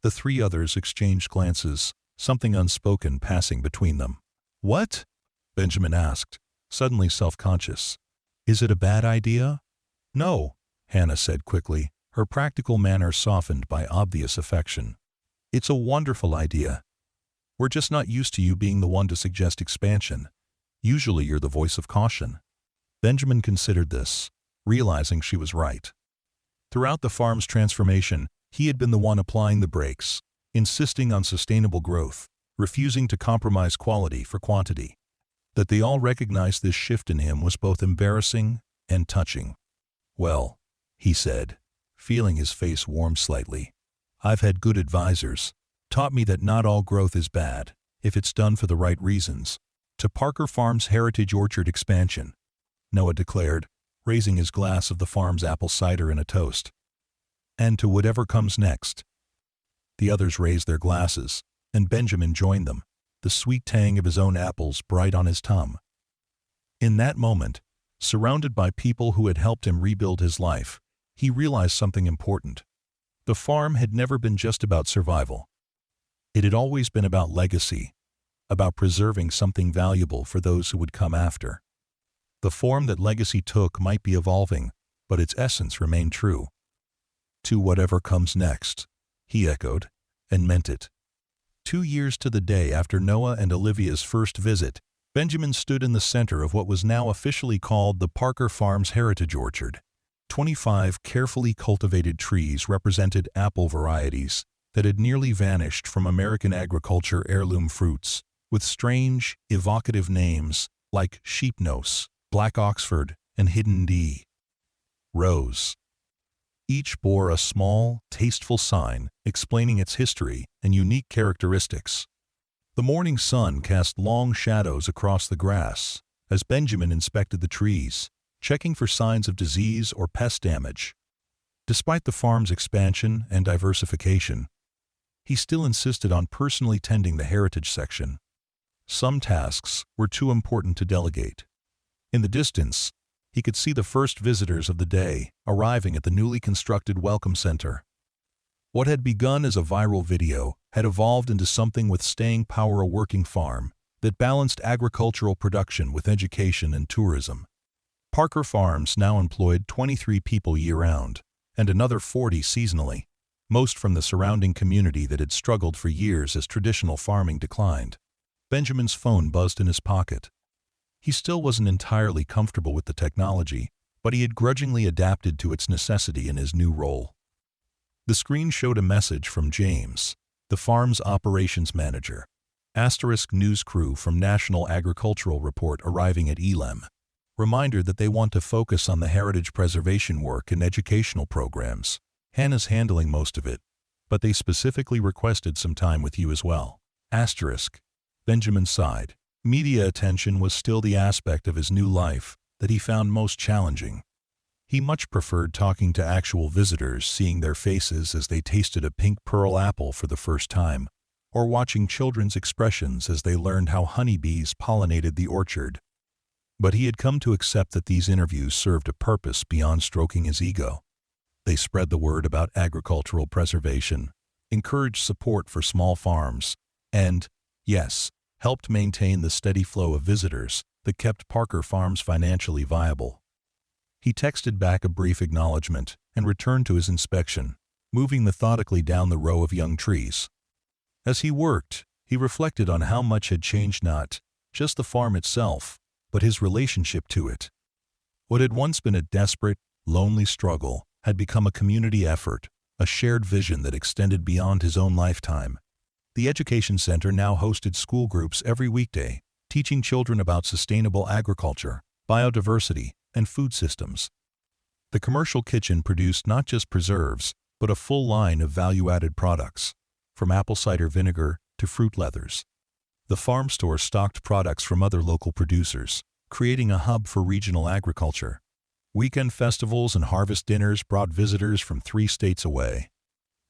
The 3 others exchanged glances, something unspoken passing between them. What? Benjamin asked, suddenly self-conscious. Is it a bad idea? No, Hannah said quickly, her practical manner softened by obvious affection. It's a wonderful idea. We're just not used to you being the one to suggest expansion. Usually you're the voice of caution. Benjamin considered this, realizing she was right. Throughout the farm's transformation, he had been the one applying the brakes, insisting on sustainable growth, refusing to compromise quality for quantity. That they all recognized this shift in him was both embarrassing and touching. "Well," he said, feeling his face warm slightly, "I've had good advisors. Taught me that not all growth is bad, if it's done for the right reasons." "To Parker Farm's Heritage Orchard expansion," Noah declared, raising his glass of the farm's apple cider in a toast. "And to whatever comes next." The others raised their glasses, and Benjamin joined them, the sweet tang of his own apples bright on his tongue. In that moment, surrounded by people who had helped him rebuild his life, he realized something important. The farm had never been just about survival. It had always been about legacy, about preserving something valuable for those who would come after. The form that legacy took might be evolving, but its essence remained true. "To whatever comes next," he echoed, and meant it. 2 years to the day after Noah and Olivia's first visit, Benjamin stood in the center of what was now officially called the Parker Farm's Heritage Orchard. 25 carefully cultivated trees represented apple varieties that had nearly vanished from American agriculture heirloom fruits, with strange, evocative names like Sheepnose, Black Oxford, and Hidden D. Rose. Each bore a small, tasteful sign explaining its history and unique characteristics. The morning sun cast long shadows across the grass as Benjamin inspected the trees, checking for signs of disease or pest damage. Despite the farm's expansion and diversification, he still insisted on personally tending the heritage section. Some tasks were too important to delegate. In the distance, he could see the first visitors of the day arriving at the newly constructed Welcome Center. What had begun as a viral video had evolved into something with staying power, a working farm that balanced agricultural production with education and tourism. Parker Farms now employed 23 people year-round, and another 40 seasonally, most from the surrounding community that had struggled for years as traditional farming declined. Benjamin's phone buzzed in his pocket. He still wasn't entirely comfortable with the technology, but he had grudgingly adapted to its necessity in his new role. The screen showed a message from James, the farm's operations manager. News crew from National Agricultural Report arriving at Elam. Reminder that they want to focus on the heritage preservation work and educational programs. Hannah's handling most of it, but they specifically requested some time with you as well. Benjamin sighed. Media attention was still the aspect of his new life that he found most challenging. He much preferred talking to actual visitors, seeing their faces as they tasted a pink pearl apple for the first time, or watching children's expressions as they learned how honeybees pollinated the orchard. But he had come to accept that these interviews served a purpose beyond stroking his ego. They spread the word about agricultural preservation, encouraged support for small farms, and, yes, helped maintain the steady flow of visitors that kept Parker Farms financially viable. He texted back a brief acknowledgement and returned to his inspection, moving methodically down the row of young trees. As he worked, he reflected on how much had changed, not just the farm itself, but his relationship to it. What had once been a desperate, lonely struggle had become a community effort, a shared vision that extended beyond his own lifetime. The Education Center now hosted school groups every weekday, teaching children about sustainable agriculture, biodiversity, and food systems. The commercial kitchen produced not just preserves, but a full line of value-added products, from apple cider vinegar to fruit leathers. The farm store stocked products from other local producers, creating a hub for regional agriculture. Weekend festivals and harvest dinners brought visitors from 3 states away.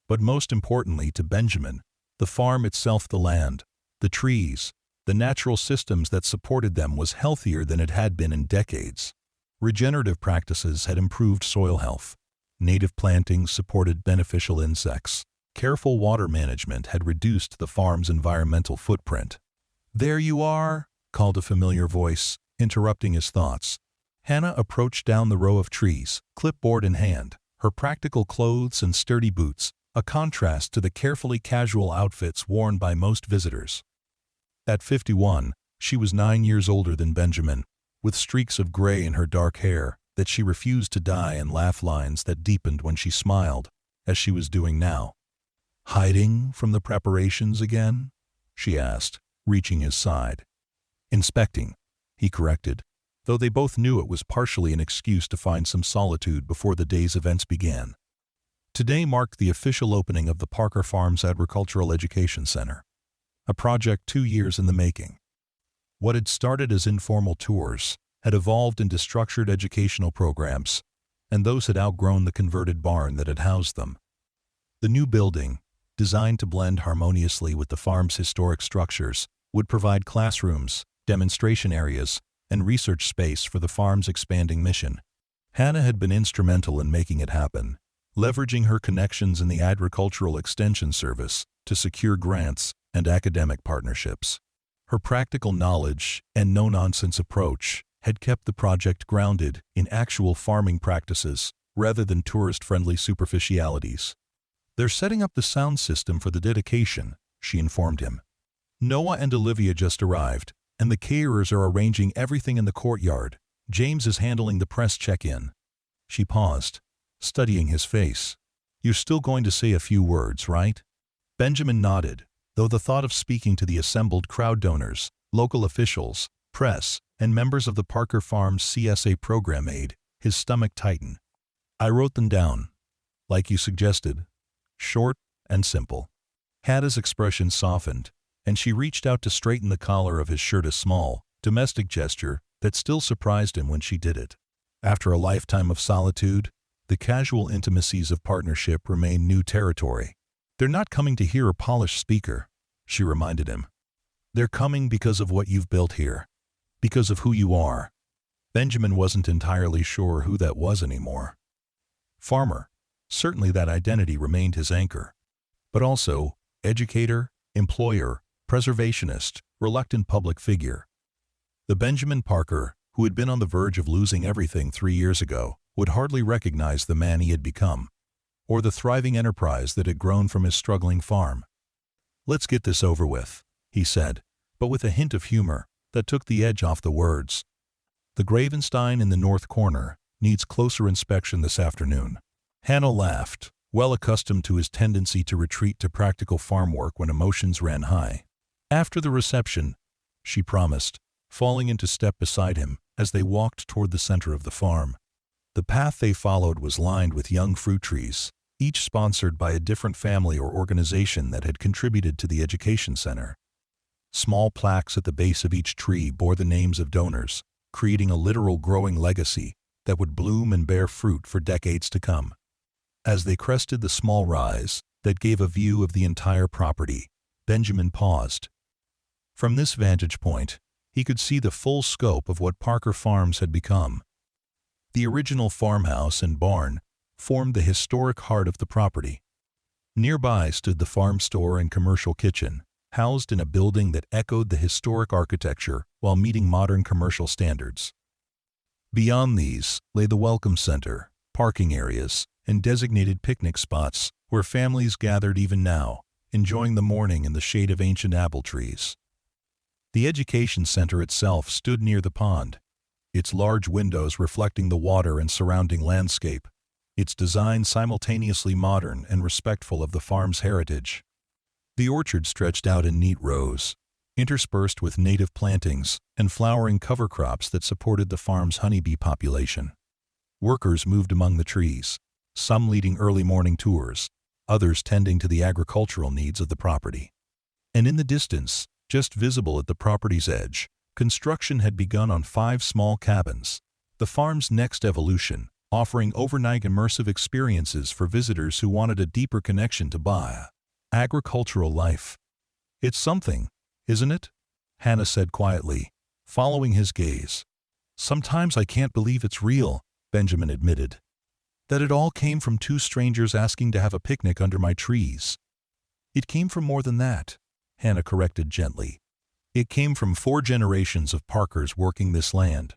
But most importantly to Benjamin, the farm itself, the land, the trees, the natural systems that supported them was healthier than it had been in decades. Regenerative practices had improved soil health. Native plantings supported beneficial insects. Careful water management had reduced the farm's environmental footprint. "There you are," called a familiar voice, interrupting his thoughts. Hannah approached down the row of trees, clipboard in hand, her practical clothes and sturdy boots, a contrast to the carefully casual outfits worn by most visitors. At 51, she was 9 years older than Benjamin, with streaks of gray in her dark hair that she refused to dye and laugh lines that deepened when she smiled, as she was doing now. "Hiding from the preparations again?" she asked, reaching his side. "Inspecting," he corrected, though they both knew it was partially an excuse to find some solitude before the day's events began. Today marked the official opening of the Parker Farms Agricultural Education Center, a project 2 years in the making. What had started as informal tours had evolved into structured educational programs, and those had outgrown the converted barn that had housed them. The new building, designed to blend harmoniously with the farm's historic structures, would provide classrooms, demonstration areas, and research space for the farm's expanding mission. Hannah had been instrumental in making it happen, leveraging her connections in the Agricultural Extension Service to secure grants and academic partnerships. Her practical knowledge and no-nonsense approach had kept the project grounded in actual farming practices rather than tourist-friendly superficialities. "They're setting up the sound system for the dedication," she informed him. "Noah and Olivia just arrived, and the caterers are arranging everything in the courtyard. James is handling the press check-in." She paused, studying his face. "You're still going to say a few words, right?" Benjamin nodded, though the thought of speaking to the assembled crowd donors, local officials, press, and members of the Parker Farms CSA program made his stomach tighten. "I wrote them down, like you suggested. Short and simple." Hannah's expression softened, and she reached out to straighten the collar of his shirt, a small, domestic gesture that still surprised him when she did it. After a lifetime of solitude, the casual intimacies of partnership remain new territory. "They're not coming to hear a polished speaker," she reminded him. "They're coming because of what you've built here, because of who you are." Benjamin wasn't entirely sure who that was anymore. Farmer, certainly that identity remained his anchor. But also, educator, employer, preservationist, reluctant public figure. The Benjamin Parker, who had been on the verge of losing everything 3 years ago, would hardly recognize the man he had become, or the thriving enterprise that had grown from his struggling farm. "Let's get this over with," he said, but with a hint of humor that took the edge off the words. "The Gravenstein in the north corner needs closer inspection this afternoon." Hannah laughed, well accustomed to his tendency to retreat to practical farm work when emotions ran high. "After the reception," she promised, falling into step beside him as they walked toward the center of the farm. The path they followed was lined with young fruit trees, each sponsored by a different family or organization that had contributed to the education center. Small plaques at the base of each tree bore the names of donors, creating a literal growing legacy that would bloom and bear fruit for decades to come. As they crested the small rise that gave a view of the entire property, Benjamin paused. From this vantage point, he could see the full scope of what Parker Farms had become. The original farmhouse and barn formed the historic heart of the property. Nearby stood the farm store and commercial kitchen, housed in a building that echoed the historic architecture while meeting modern commercial standards. Beyond these lay the welcome center, parking areas, and designated picnic spots where families gathered even now, enjoying the morning in the shade of ancient apple trees. The education center itself stood near the pond, its large windows reflecting the water and surrounding landscape, its design simultaneously modern and respectful of the farm's heritage. The orchard stretched out in neat rows, interspersed with native plantings and flowering cover crops that supported the farm's honeybee population. Workers moved among the trees, some leading early morning tours, others tending to the agricultural needs of the property. And in the distance, just visible at the property's edge, construction had begun on 5 small cabins, the farm's next evolution, offering overnight immersive experiences for visitors who wanted a deeper connection to agricultural life. "It's something, isn't it?" Hannah said quietly, following his gaze. "Sometimes I can't believe it's real," Benjamin admitted. "That it all came from 2 strangers asking to have a picnic under my trees." "It came from more than that," Hannah corrected gently. "It came from 4 generations of Parkers working this land.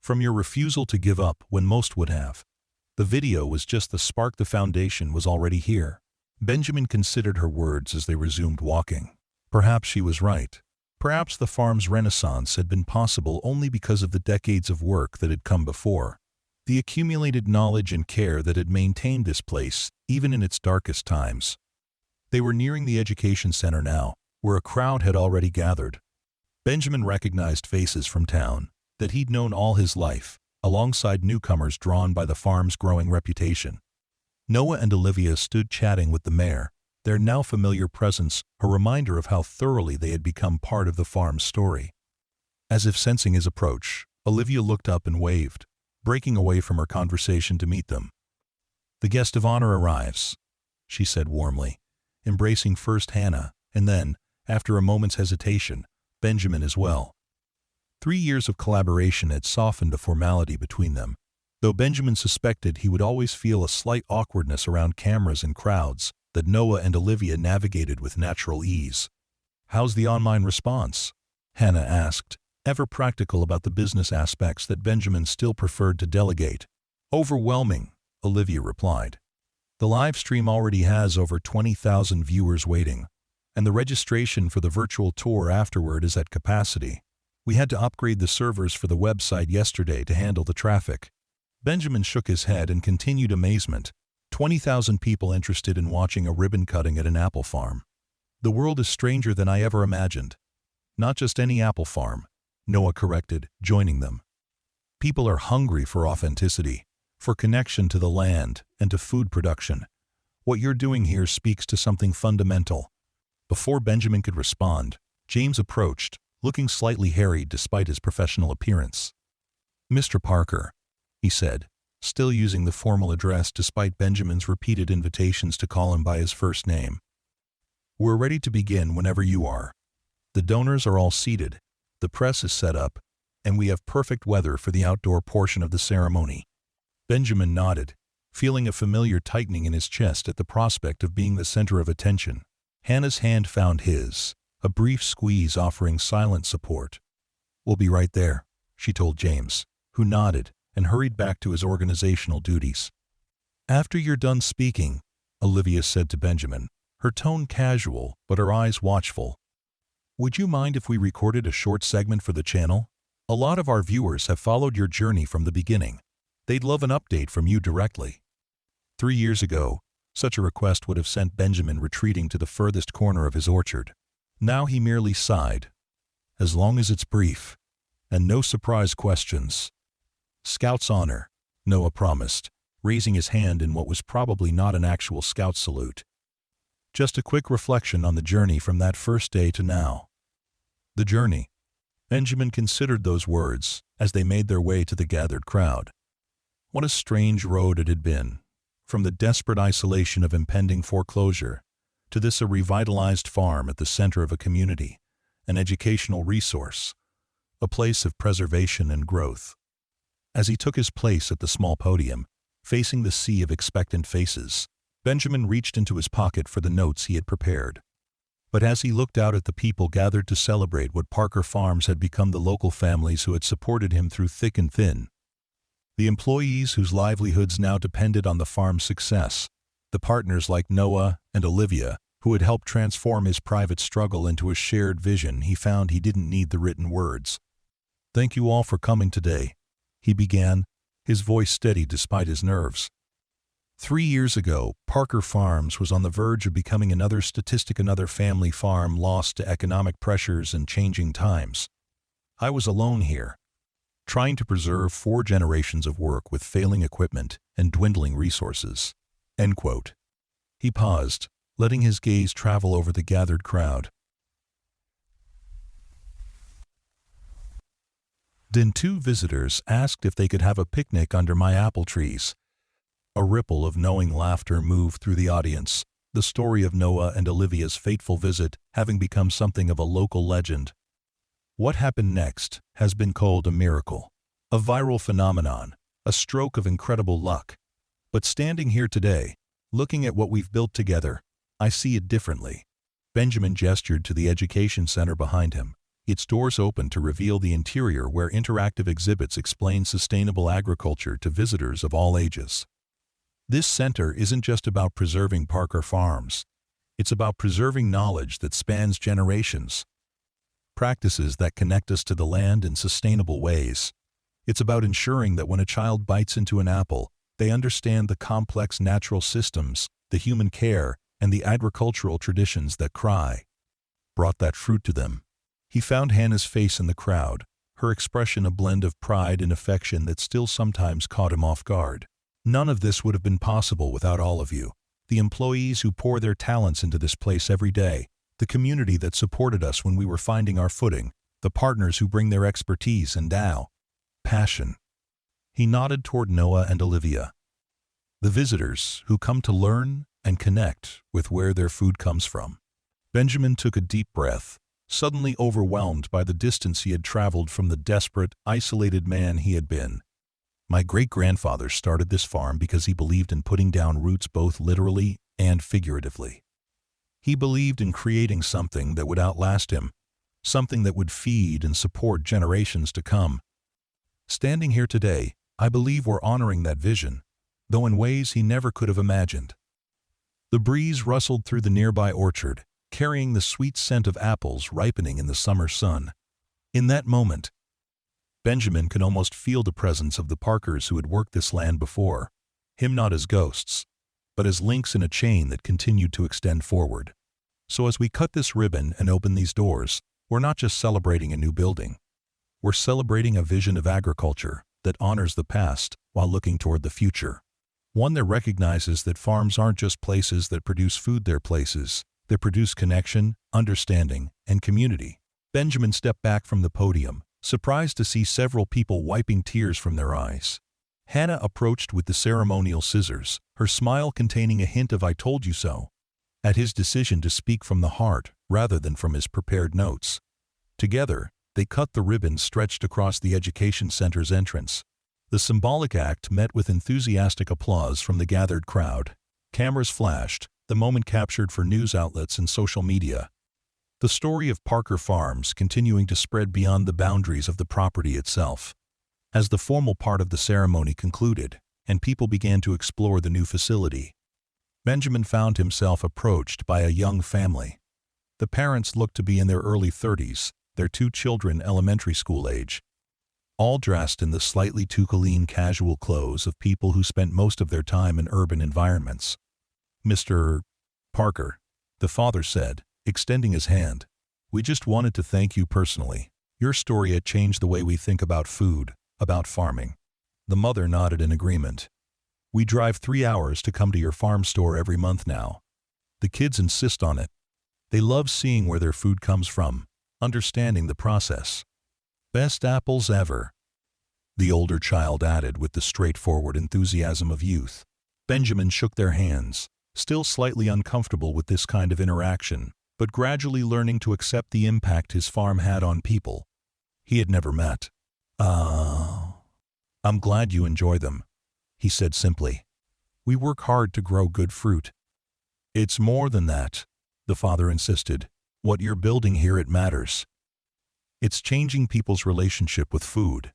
From your refusal to give up when most would have. The video was just the spark. The foundation was already here." Benjamin considered her words as they resumed walking. Perhaps she was right. Perhaps the farm's renaissance had been possible only because of the decades of work that had come before, the accumulated knowledge and care that had maintained this place even in its darkest times. They were nearing the education center now, where a crowd had already gathered. Benjamin recognized faces from town, that he'd known all his life, alongside newcomers drawn by the farm's growing reputation. Noah and Olivia stood chatting with the mayor, their now familiar presence a reminder of how thoroughly they had become part of the farm's story. As if sensing his approach, Olivia looked up and waved, breaking away from her conversation to meet them. "The guest of honor arrives," she said warmly, embracing first Hannah, and then, after a moment's hesitation, Benjamin as well. 3 years of collaboration had softened the formality between them, though Benjamin suspected he would always feel a slight awkwardness around cameras and crowds that Noah and Olivia navigated with natural ease. "How's the online response?" Hannah asked, ever practical about the business aspects that Benjamin still preferred to delegate. "Overwhelming," Olivia replied. "The live stream already has over 20,000 viewers waiting, and the registration for the virtual tour afterward is at capacity. We had to upgrade the servers for the website yesterday to handle the traffic." Benjamin shook his head in continued amazement. 20,000 people interested in watching a ribbon cutting at an apple farm. "The world is stranger than I ever imagined." "Not just any apple farm," Noah corrected, joining them. "People are hungry for authenticity, for connection to the land and to food production. What you're doing here speaks to something fundamental." Before Benjamin could respond, James approached, looking slightly harried despite his professional appearance. "Mr. Parker," he said, still using the formal address despite Benjamin's repeated invitations to call him by his first name. "We're ready to begin whenever you are. The donors are all seated, the press is set up, and we have perfect weather for the outdoor portion of the ceremony." Benjamin nodded, feeling a familiar tightening in his chest at the prospect of being the center of attention. Hannah's hand found his, a brief squeeze offering silent support. "We'll be right there," she told James, who nodded and hurried back to his organizational duties. "After you're done speaking," Olivia said to Benjamin, her tone casual but her eyes watchful, "would you mind if we recorded a short segment for the channel? A lot of our viewers have followed your journey from the beginning. They'd love an update from you directly." 3 years ago, such a request would have sent Benjamin retreating to the furthest corner of his orchard. Now he merely sighed. "As long as it's brief, and no surprise questions." "Scout's honor," Noah promised, raising his hand in what was probably not an actual scout salute. "Just a quick reflection on the journey from that first day to now." The journey. Benjamin considered those words as they made their way to the gathered crowd. What a strange road it had been, from the desperate isolation of impending foreclosure to this a revitalized farm at the center of a community, an educational resource, a place of preservation and growth. As he took his place at the small podium, facing the sea of expectant faces, Benjamin reached into his pocket for the notes he had prepared. But as he looked out at the people gathered to celebrate what Parker Farms had become, the local families who had supported him through thick and thin, the employees whose livelihoods now depended on the farm's success, the partners like Noah and Olivia who had helped transform his private struggle into a shared vision, he found he didn't need the written words. "Thank you all for coming today," he began, his voice steady despite his nerves. 3 years ago, Parker Farms was on the verge of becoming another statistic, another family farm lost to economic pressures and changing times. I was alone here, trying to preserve 4 generations of work with failing equipment and dwindling resources." End quote. He paused, letting his gaze travel over the gathered crowd. Then 2 visitors asked if they could have a picnic under my apple trees. A ripple of knowing laughter moved through the audience, the story of Noah and Olivia's fateful visit having become something of a local legend. What happened next has been called a miracle, a viral phenomenon, a stroke of incredible luck. But standing here today, looking at what we've built together, I see it differently. Benjamin gestured to the education center behind him, its doors open to reveal the interior where interactive exhibits explain sustainable agriculture to visitors of all ages. This center isn't just about preserving Parker Farms. It's about preserving knowledge that spans generations, practices that connect us to the land in sustainable ways. It's about ensuring that when a child bites into an apple, they understand the complex natural systems, the human care, and the agricultural traditions that brought that fruit to them. He found Hannah's face in the crowd, her expression a blend of pride and affection that still sometimes caught him off guard. None of this would have been possible without all of you, the employees who pour their talents into this place every day, the community that supported us when we were finding our footing, the partners who bring their expertise and passion. He nodded toward Noah and Olivia. The visitors who come to learn and connect with where their food comes from. Benjamin took a deep breath, suddenly overwhelmed by the distance he had traveled from the desperate, isolated man he had been. My great-grandfather started this farm because he believed in putting down roots both literally and figuratively. He believed in creating something that would outlast him, something that would feed and support generations to come. Standing here today, I believe we're honoring that vision, though in ways he never could have imagined. The breeze rustled through the nearby orchard, carrying the sweet scent of apples ripening in the summer sun. In that moment, Benjamin could almost feel the presence of the Parkers who had worked this land before, him not as ghosts, but as links in a chain that continued to extend forward. So as we cut this ribbon and open these doors, we're not just celebrating a new building. We're celebrating a vision of agriculture that honors the past while looking toward the future. One that recognizes that farms aren't just places that produce food, they're places that produce connection, understanding, and community. Benjamin stepped back from the podium, surprised to see several people wiping tears from their eyes. Hannah approached with the ceremonial scissors, her smile containing a hint of "I told you so," at his decision to speak from the heart rather than from his prepared notes. Together, they cut the ribbon stretched across the education center's entrance. The symbolic act met with enthusiastic applause from the gathered crowd. Cameras flashed, the moment captured for news outlets and social media. The story of Parker Farms continuing to spread beyond the boundaries of the property itself. As the formal part of the ceremony concluded, and people began to explore the new facility, Benjamin found himself approached by a young family. The parents looked to be in their early 30s, their 2 children elementary school age, all dressed in the slightly too clean casual clothes of people who spent most of their time in urban environments. "Mr. Parker," the father said, extending his hand, "we just wanted to thank you personally. Your story had changed the way we think about food, about farming." The mother nodded in agreement. "We drive 3 hours to come to your farm store every month now. The kids insist on it. They love seeing where their food comes from, understanding the process." "Best apples ever," the older child added with the straightforward enthusiasm of youth. Benjamin shook their hands, still slightly uncomfortable with this kind of interaction, but gradually learning to accept the impact his farm had on people he had never met. "I'm glad you enjoy them," he said simply. "We work hard to grow good fruit." "It's more than that," the father insisted. "What you're building here, it matters. It's changing people's relationship with food,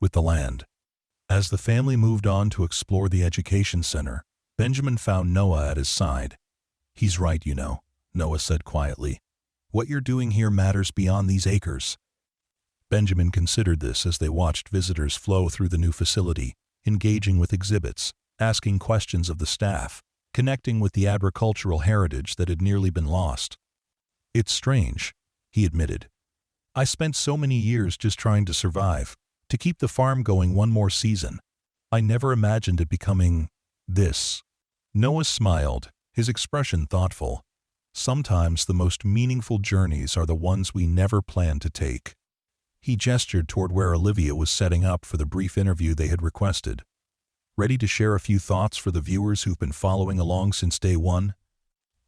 with the land." As the family moved on to explore the education center, Benjamin found Noah at his side. "He's right, you know," Noah said quietly. "What you're doing here matters beyond these acres." Benjamin considered this as they watched visitors flow through the new facility, engaging with exhibits, asking questions of the staff, connecting with the agricultural heritage that had nearly been lost. "It's strange," he admitted. "I spent so many years just trying to survive, to keep the farm going one more season. I never imagined it becoming this." Noah smiled, his expression thoughtful. "Sometimes the most meaningful journeys are the ones we never planned to take." He gestured toward where Olivia was setting up for the brief interview they had requested. "Ready to share a few thoughts for the viewers who've been following along since day one?"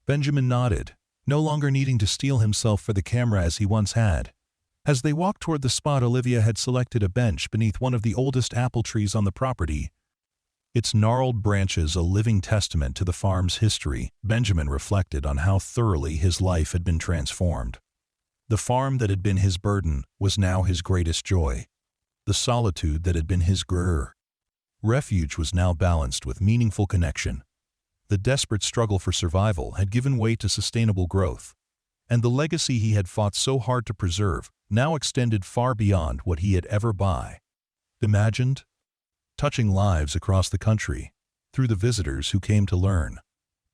Benjamin nodded, no longer needing to steel himself for the camera as he once had. As they walked toward the spot, Olivia had selected a bench beneath one of the oldest apple trees on the property. Its gnarled branches a living testament to the farm's history. Benjamin reflected on how thoroughly his life had been transformed. The farm that had been his burden was now his greatest joy. The solitude that had been his refuge was now balanced with meaningful connection. The desperate struggle for survival had given way to sustainable growth, and the legacy he had fought so hard to preserve now extended far beyond what he had ever imagined, touching lives across the country through the visitors who came to learn,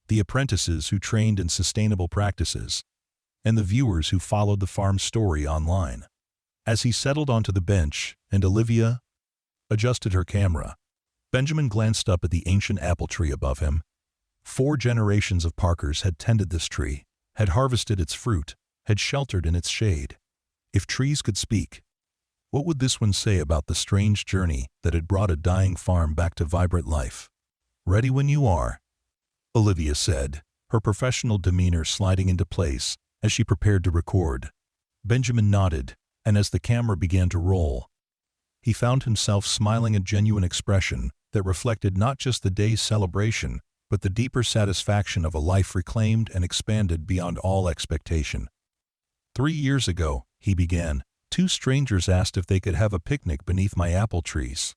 the apprentices who trained in sustainable practices, and the viewers who followed the farm's story online. As he settled onto the bench and Olivia adjusted her camera, Benjamin glanced up at the ancient apple tree above him. 4 generations of Parkers had tended this tree, had harvested its fruit, had sheltered in its shade. If trees could speak, what would this one say about the strange journey that had brought a dying farm back to vibrant life? "Ready when you are," Olivia said, her professional demeanor sliding into place as she prepared to record. Benjamin nodded, and as the camera began to roll, he found himself smiling a genuine expression that reflected not just the day's celebration, but the deeper satisfaction of a life reclaimed and expanded beyond all expectation. 3 years ago, he began, 2 strangers asked if they could have a picnic beneath my apple trees.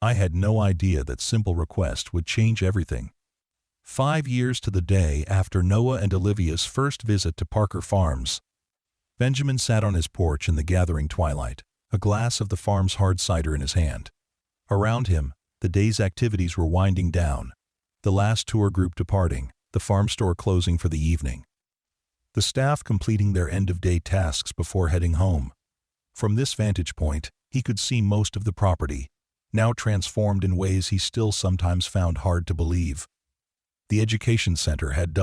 I had no idea that simple request would change everything. 5 years to the day after Noah and Olivia's first visit to Parker Farms, Benjamin sat on his porch in the gathering twilight, a glass of the farm's hard cider in his hand. Around him, the day's activities were winding down, the last tour group departing, the farm store closing for the evening, the staff completing their end-of-day tasks before heading home. From this vantage point, he could see most of the property, now transformed in ways he still sometimes found hard to believe. The education center had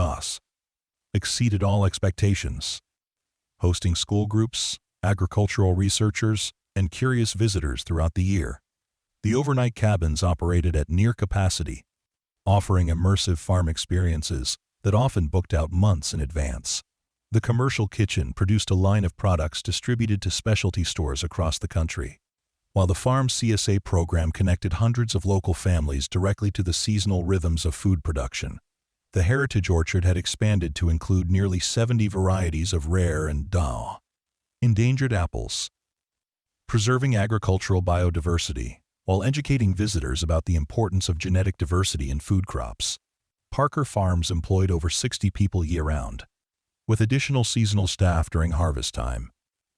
exceeded all expectations, hosting school groups, agricultural researchers, and curious visitors throughout the year. The overnight cabins operated at near capacity, offering immersive farm experiences that often booked out months in advance. The commercial kitchen produced a line of products distributed to specialty stores across the country, while the farm CSA program connected hundreds of local families directly to the seasonal rhythms of food production. The heritage orchard had expanded to include nearly 70 varieties of rare and endangered apples, preserving agricultural biodiversity while educating visitors about the importance of genetic diversity in food crops. Parker Farms employed over 60 people year-round, with additional seasonal staff during harvest time.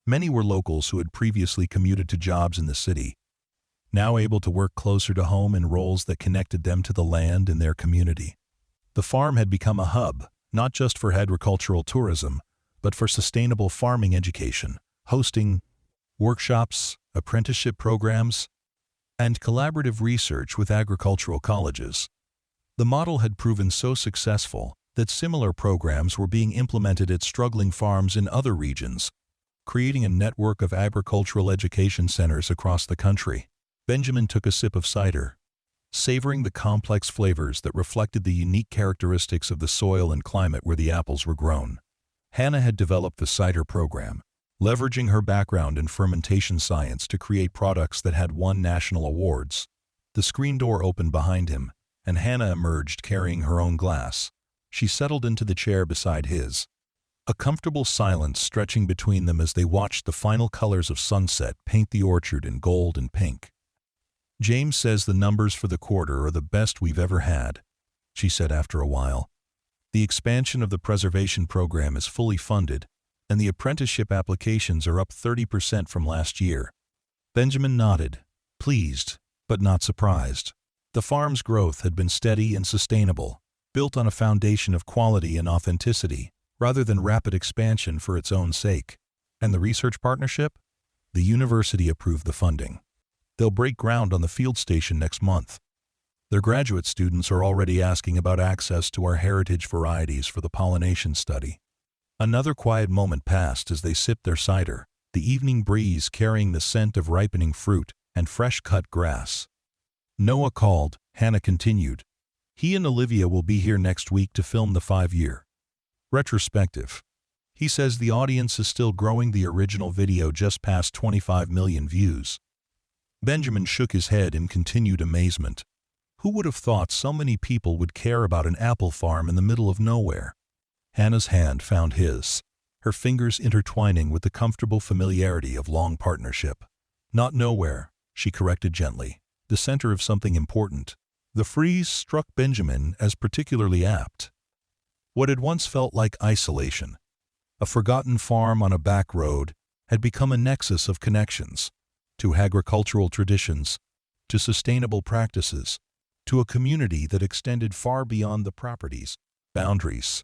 Many were locals who had previously commuted to jobs in the city, now able to work closer to home in roles that connected them to the land and their community. The farm had become a hub, not just for agricultural tourism, but for sustainable farming education, hosting workshops, apprenticeship programs, and collaborative research with agricultural colleges. The model had proven so successful that similar programs were being implemented at struggling farms in other regions, creating a network of agricultural education centers across the country. Benjamin took a sip of cider, savoring the complex flavors that reflected the unique characteristics of the soil and climate where the apples were grown. Hannah had developed the cider program, leveraging her background in fermentation science to create products that had won national awards. The screen door opened behind him, and Hannah emerged carrying her own glass. She settled into the chair beside his, a comfortable silence stretching between them as they watched the final colors of sunset paint the orchard in gold and pink. "James says the numbers for the quarter are the best we've ever had," she said after a while. "The expansion of the preservation program is fully funded, and the apprenticeship applications are up 30% from last year." Benjamin nodded, pleased, but not surprised. The farm's growth had been steady and sustainable, built on a foundation of quality and authenticity, rather than rapid expansion for its own sake. And the research partnership? The university approved the funding. They'll break ground on the field station next month. Their graduate students are already asking about access to our heritage varieties for the pollination study. Another quiet moment passed as they sipped their cider, the evening breeze carrying the scent of ripening fruit and fresh-cut grass. Noah called, Hannah continued. He and Olivia will be here next week to film the 5-year retrospective. He says the audience is still growing. The original video just passed 25 million views. Benjamin shook his head in continued amazement. Who would have thought so many people would care about an apple farm in the middle of nowhere? Hannah's hand found his, her fingers intertwining with the comfortable familiarity of long partnership. Not nowhere, she corrected gently, the center of something important. The phrase struck Benjamin as particularly apt. What had once felt like isolation, a forgotten farm on a back road, had become a nexus of connections, to agricultural traditions, to sustainable practices, to a community that extended far beyond the property's boundaries.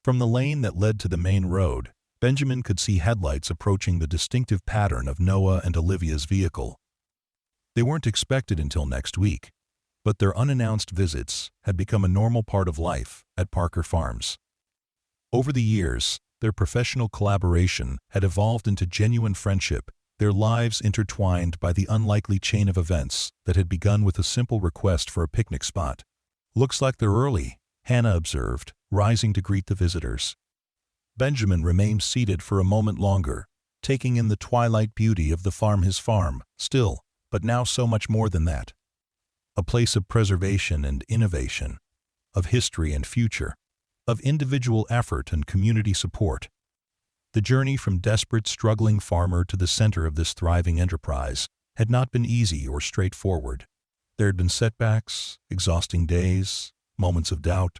From the lane that led to the main road, Benjamin could see headlights approaching the distinctive pattern of Noah and Olivia's vehicle. They weren't expected until next week, but their unannounced visits had become a normal part of life at Parker Farms. Over the years, their professional collaboration had evolved into genuine friendship, their lives intertwined by the unlikely chain of events that had begun with a simple request for a picnic spot. "Looks like they're early," Hannah observed, rising to greet the visitors. Benjamin remained seated for a moment longer, taking in the twilight beauty of the farm, his farm, still, but now so much more than that. A place of preservation and innovation, of history and future, of individual effort and community support. The journey from desperate, struggling farmer to the center of this thriving enterprise had not been easy or straightforward. There had been setbacks, exhausting days, moments of doubt.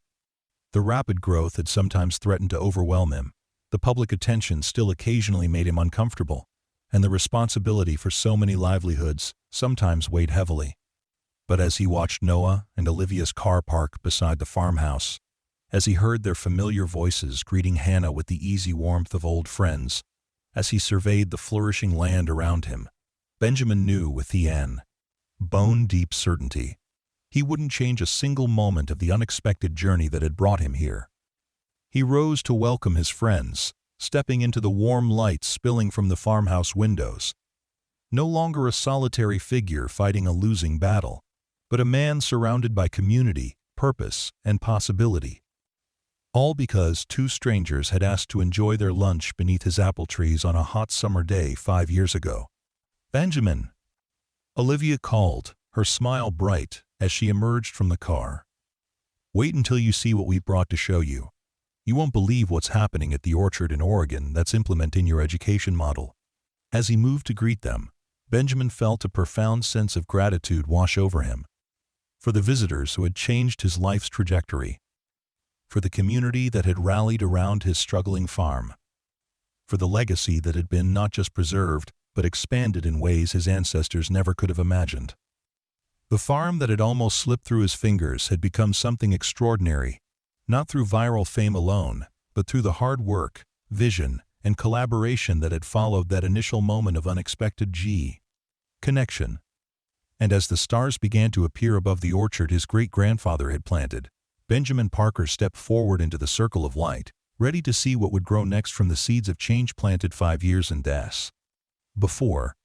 The rapid growth had sometimes threatened to overwhelm him. The public attention still occasionally made him uncomfortable, and the responsibility for so many livelihoods sometimes weighed heavily. But as he watched Noah and Olivia's car park beside the farmhouse, as he heard their familiar voices greeting Hannah with the easy warmth of old friends, as he surveyed the flourishing land around him, Benjamin knew with an bone-deep certainty he wouldn't change a single moment of the unexpected journey that had brought him here. He rose to welcome his friends, stepping into the warm light spilling from the farmhouse windows. No longer a solitary figure fighting a losing battle, but a man surrounded by community, purpose, and possibility. All because two strangers had asked to enjoy their lunch beneath his apple trees on a hot summer day 5 years ago. "Benjamin!" Olivia called, her smile bright as she emerged from the car. "Wait until you see what we've brought to show you. You won't believe what's happening at the orchard in Oregon that's implementing your education model." As he moved to greet them, Benjamin felt a profound sense of gratitude wash over him. For the visitors who had changed his life's trajectory. For the community that had rallied around his struggling farm. For the legacy that had been not just preserved, but expanded in ways his ancestors never could have imagined. The farm that had almost slipped through his fingers had become something extraordinary, not through viral fame alone, but through the hard work, vision, and collaboration that had followed that initial moment of unexpected connection. And as the stars began to appear above the orchard his great-grandfather had planted, Benjamin Parker stepped forward into the circle of light, ready to see what would grow next from the seeds of change planted 5 years before.